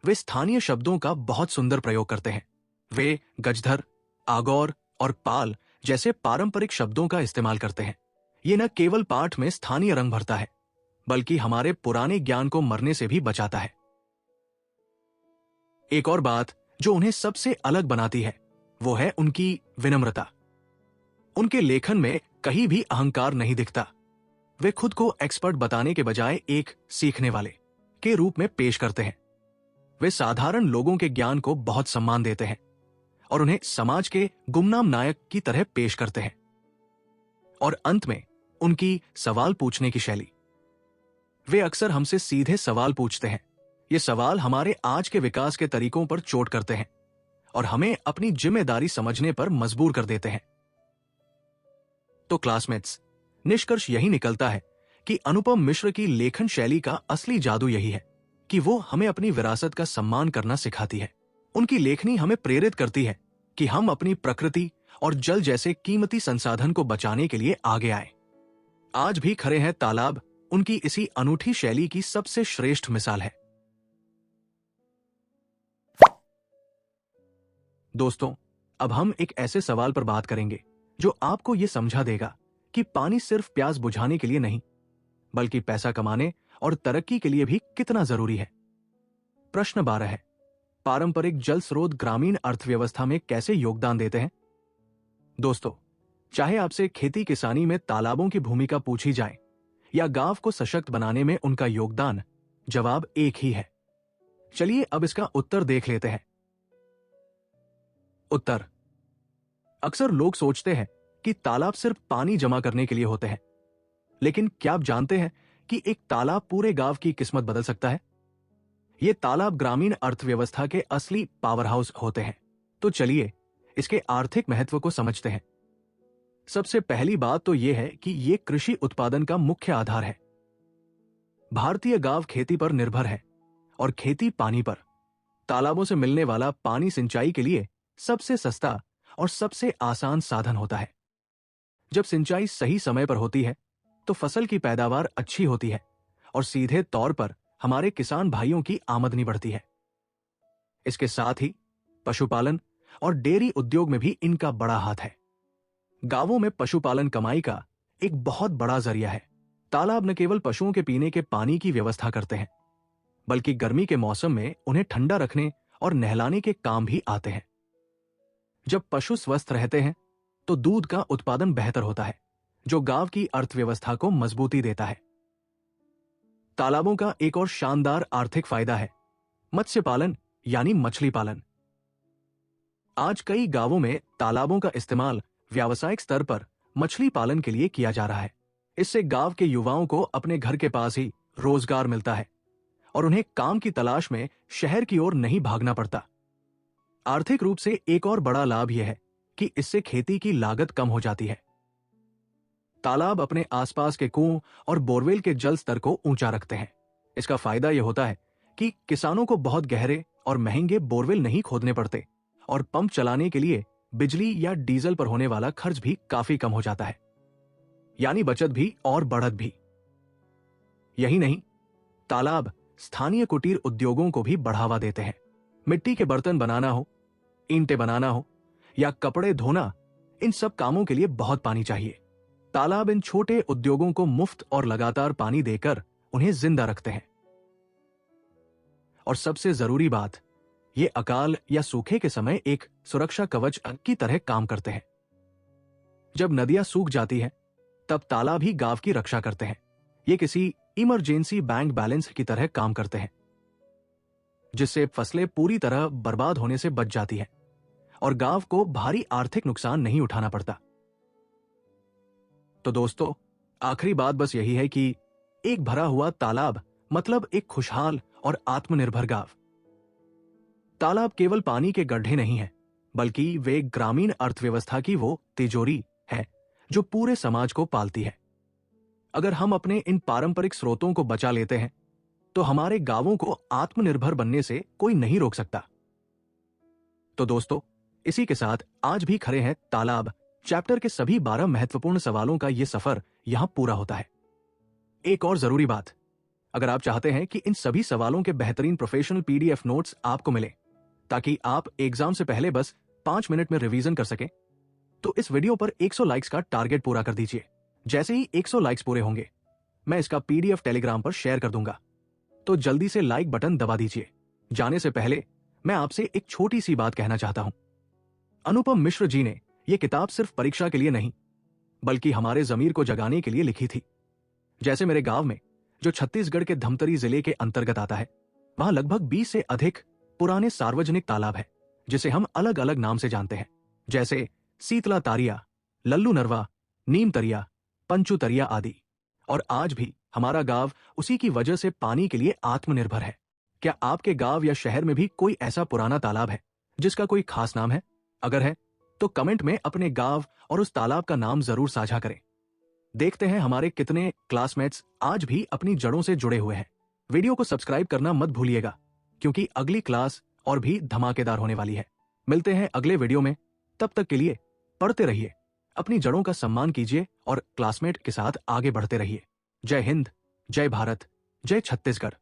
वे स्थानीय शब्दों का बहुत सुंदर प्रयोग करते हैं। वे गजधर, आगौर और पाल जैसे पारंपरिक शब्दों का इस्तेमाल करते हैं। ये न केवल पाठ में स्थानीय रंग भरता है, बल्कि हमारे पुराने ज्ञान को मरने से भी बचाता है। एक और बात जो उन्हें सबसे अलग बनाती है वो है उनकी विनम्रता। उनके लेखन में कहीं भी अहंकार नहीं दिखता। वे खुद को एक्सपर्ट बताने के बजाय एक सीखने वाले के रूप में पेश करते हैं। वे साधारण लोगों के ज्ञान को बहुत सम्मान देते हैं और उन्हें समाज के गुमनाम नायक की तरह पेश करते हैं। और अंत में उनकी सवाल पूछने की शैली। वे अक्सर हमसे सीधे सवाल पूछते हैं। ये सवाल हमारे आज के विकास के तरीकों पर चोट करते हैं और हमें अपनी जिम्मेदारी समझने पर मजबूर कर देते हैं। तो क्लासमेट्स, निष्कर्ष यही निकलता है कि अनुपम मिश्र की लेखन शैली का असली जादू यही है कि वो हमें अपनी विरासत का सम्मान करना सिखाती है। उनकी लेखनी हमें प्रेरित करती है कि हम अपनी प्रकृति और जल जैसे कीमती संसाधन को बचाने के लिए आगे आए। आज भी खड़े हैं तालाब उनकी इसी अनूठी शैली की सबसे श्रेष्ठ मिसाल है। दोस्तों, अब हम एक ऐसे सवाल पर बात करेंगे जो आपको यह समझा देगा कि पानी सिर्फ प्यास बुझाने के लिए नहीं, बल्कि पैसा कमाने और तरक्की के लिए भी कितना जरूरी है। प्रश्न 12 है, पारंपरिक जल स्रोत ग्रामीण अर्थव्यवस्था में कैसे योगदान देते हैं? दोस्तों, चाहे आपसे खेती किसानी में तालाबों की भूमिका पूछी जाए या गांव को सशक्त बनाने में उनका योगदान, जवाब एक ही है। चलिए अब इसका उत्तर देख लेते हैं। उत्तर: अक्सर लोग सोचते हैं कि तालाब सिर्फ पानी जमा करने के लिए होते हैं, लेकिन क्या आप जानते हैं कि एक तालाब पूरे गांव की किस्मत बदल सकता है? ये तालाब ग्रामीण अर्थव्यवस्था के असली पावर हाउस होते हैं। तो चलिए इसके आर्थिक महत्व को समझते हैं। सबसे पहली बात तो यह है कि ये कृषि उत्पादन का मुख्य आधार है। भारतीय गांव खेती पर निर्भर है और खेती पानी पर। तालाबों से मिलने वाला पानी सिंचाई के लिए सबसे सस्ता और सबसे आसान साधन होता है। जब सिंचाई सही समय पर होती है तो फसल की पैदावार अच्छी होती है और सीधे तौर पर हमारे किसान भाइयों की आमदनी बढ़ती है। इसके साथ ही पशुपालन और डेयरी उद्योग में भी इनका बड़ा हाथ है। गांवों में पशुपालन कमाई का एक बहुत बड़ा जरिया है। तालाब न केवल पशुओं के पीने के पानी की व्यवस्था करते हैं, बल्कि गर्मी के मौसम में उन्हें ठंडा रखने और नहलाने के काम भी आते हैं। जब पशु स्वस्थ रहते हैं तो दूध का उत्पादन बेहतर होता है, जो गांव की अर्थव्यवस्था को मजबूती देता है। तालाबों का एक और शानदार आर्थिक फायदा है मत्स्य पालन, यानी मछली पालन। आज कई गांवों में तालाबों का इस्तेमाल व्यावसायिक स्तर पर मछली पालन के लिए किया जा रहा है। इससे गांव के युवाओं को अपने घर के पास ही रोजगार मिलता है और उन्हें काम की तलाश में शहर की ओर नहीं भागना पड़ता। आर्थिक रूप से एक और बड़ा लाभ यह है कि इससे खेती की लागत कम हो जाती है। तालाब अपने आसपास के कुओं और बोरवेल के जल स्तर को ऊंचा रखते हैं। इसका फायदा यह होता है कि किसानों को बहुत गहरे और महंगे बोरवेल नहीं खोदने पड़ते और पंप चलाने के लिए बिजली या डीजल पर होने वाला खर्च भी काफी कम हो जाता है, यानी बचत भी और बढ़त भी। यही नहीं, तालाब स्थानीय कुटीर उद्योगों को भी बढ़ावा देते हैं। मिट्टी के बर्तन बनाना हो, ईंटें बनाना हो या कपड़े धोना, इन सब कामों के लिए बहुत पानी चाहिए। तालाब इन छोटे उद्योगों को मुफ्त और लगातार पानी देकर उन्हें जिंदा रखते हैं। और सबसे जरूरी बात, ये अकाल या सूखे के समय एक सुरक्षा कवच की तरह काम करते हैं। जब नदियां सूख जाती हैं, तब तालाब ही गांव की रक्षा करते हैं। ये किसी इमरजेंसी बैंक बैलेंस की तरह काम करते हैं, जिससे फसलें पूरी तरह बर्बाद होने से बच जाती हैं और गांव को भारी आर्थिक नुकसान नहीं उठाना पड़ता। तो दोस्तों, आखिरी बात बस यही है कि एक भरा हुआ तालाब मतलब एक खुशहाल और आत्मनिर्भर गांव। तालाब केवल पानी के गड्ढे नहीं हैं, बल्कि वे ग्रामीण अर्थव्यवस्था की वो तिजोरी है जो पूरे समाज को पालती है। अगर हम अपने इन पारंपरिक स्रोतों को बचा लेते हैं तो हमारे गांवों को आत्मनिर्भर बनने से कोई नहीं रोक सकता। तो दोस्तों, इसी के साथ आज भी खरे हैं तालाब चैप्टर के सभी 12 महत्वपूर्ण सवालों का यह सफर यहां पूरा होता है। एक और जरूरी बात, अगर आप चाहते हैं कि इन सभी सवालों के बेहतरीन प्रोफेशनल पीडीएफ नोट्स आपको मिले ताकि आप एग्जाम से पहले बस 5 मिनट में रिवीजन कर सकें, तो इस वीडियो पर 100 लाइक्स का टारगेट पूरा कर दीजिए। जैसे ही 100 लाइक्स पूरे होंगे, मैं इसका पीडीएफ टेलीग्राम पर शेयर कर दूंगा, तो जल्दी से लाइक बटन दबा दीजिए। जाने से पहले मैं आपसे एक छोटी सी बात कहना चाहता हूं। अनुपम मिश्र जी ने यह किताब सिर्फ परीक्षा के लिए नहीं, बल्कि हमारे जमीर को जगाने के लिए लिखी थी। जैसे मेरे गांव में, जो छत्तीसगढ़ के धमतरी जिले के अंतर्गत आता है, वहां लगभग 20 से अधिक पुराने सार्वजनिक तालाब है, जिसे हम अलग अलग नाम से जानते हैं, जैसे सीतला तारिया, लल्लू नरवा, नीम तरिया, पंचू तरिया आदि। और आज भी हमारा गांव उसी की वजह से पानी के लिए आत्मनिर्भर है। क्या आपके गांव या शहर में भी कोई ऐसा पुराना तालाब है जिसका कोई खास नाम है? अगर है तो कमेंट में अपने गांव और उस तालाब का नाम जरूर साझा करें। देखते हैं हमारे कितने क्लासमेट्स आज भी अपनी जड़ों से जुड़े हुए हैं। वीडियो को सब्सक्राइब करना मत भूलिएगा, क्योंकि अगली क्लास और भी धमाकेदार होने वाली है। मिलते हैं अगले वीडियो में। तब तक के लिए पढ़ते रहिए, अपनी जड़ों का सम्मान कीजिए और क्लासमेट के साथ आगे बढ़ते रहिए। जय हिंद, जय भारत, जय छत्तीसगढ़।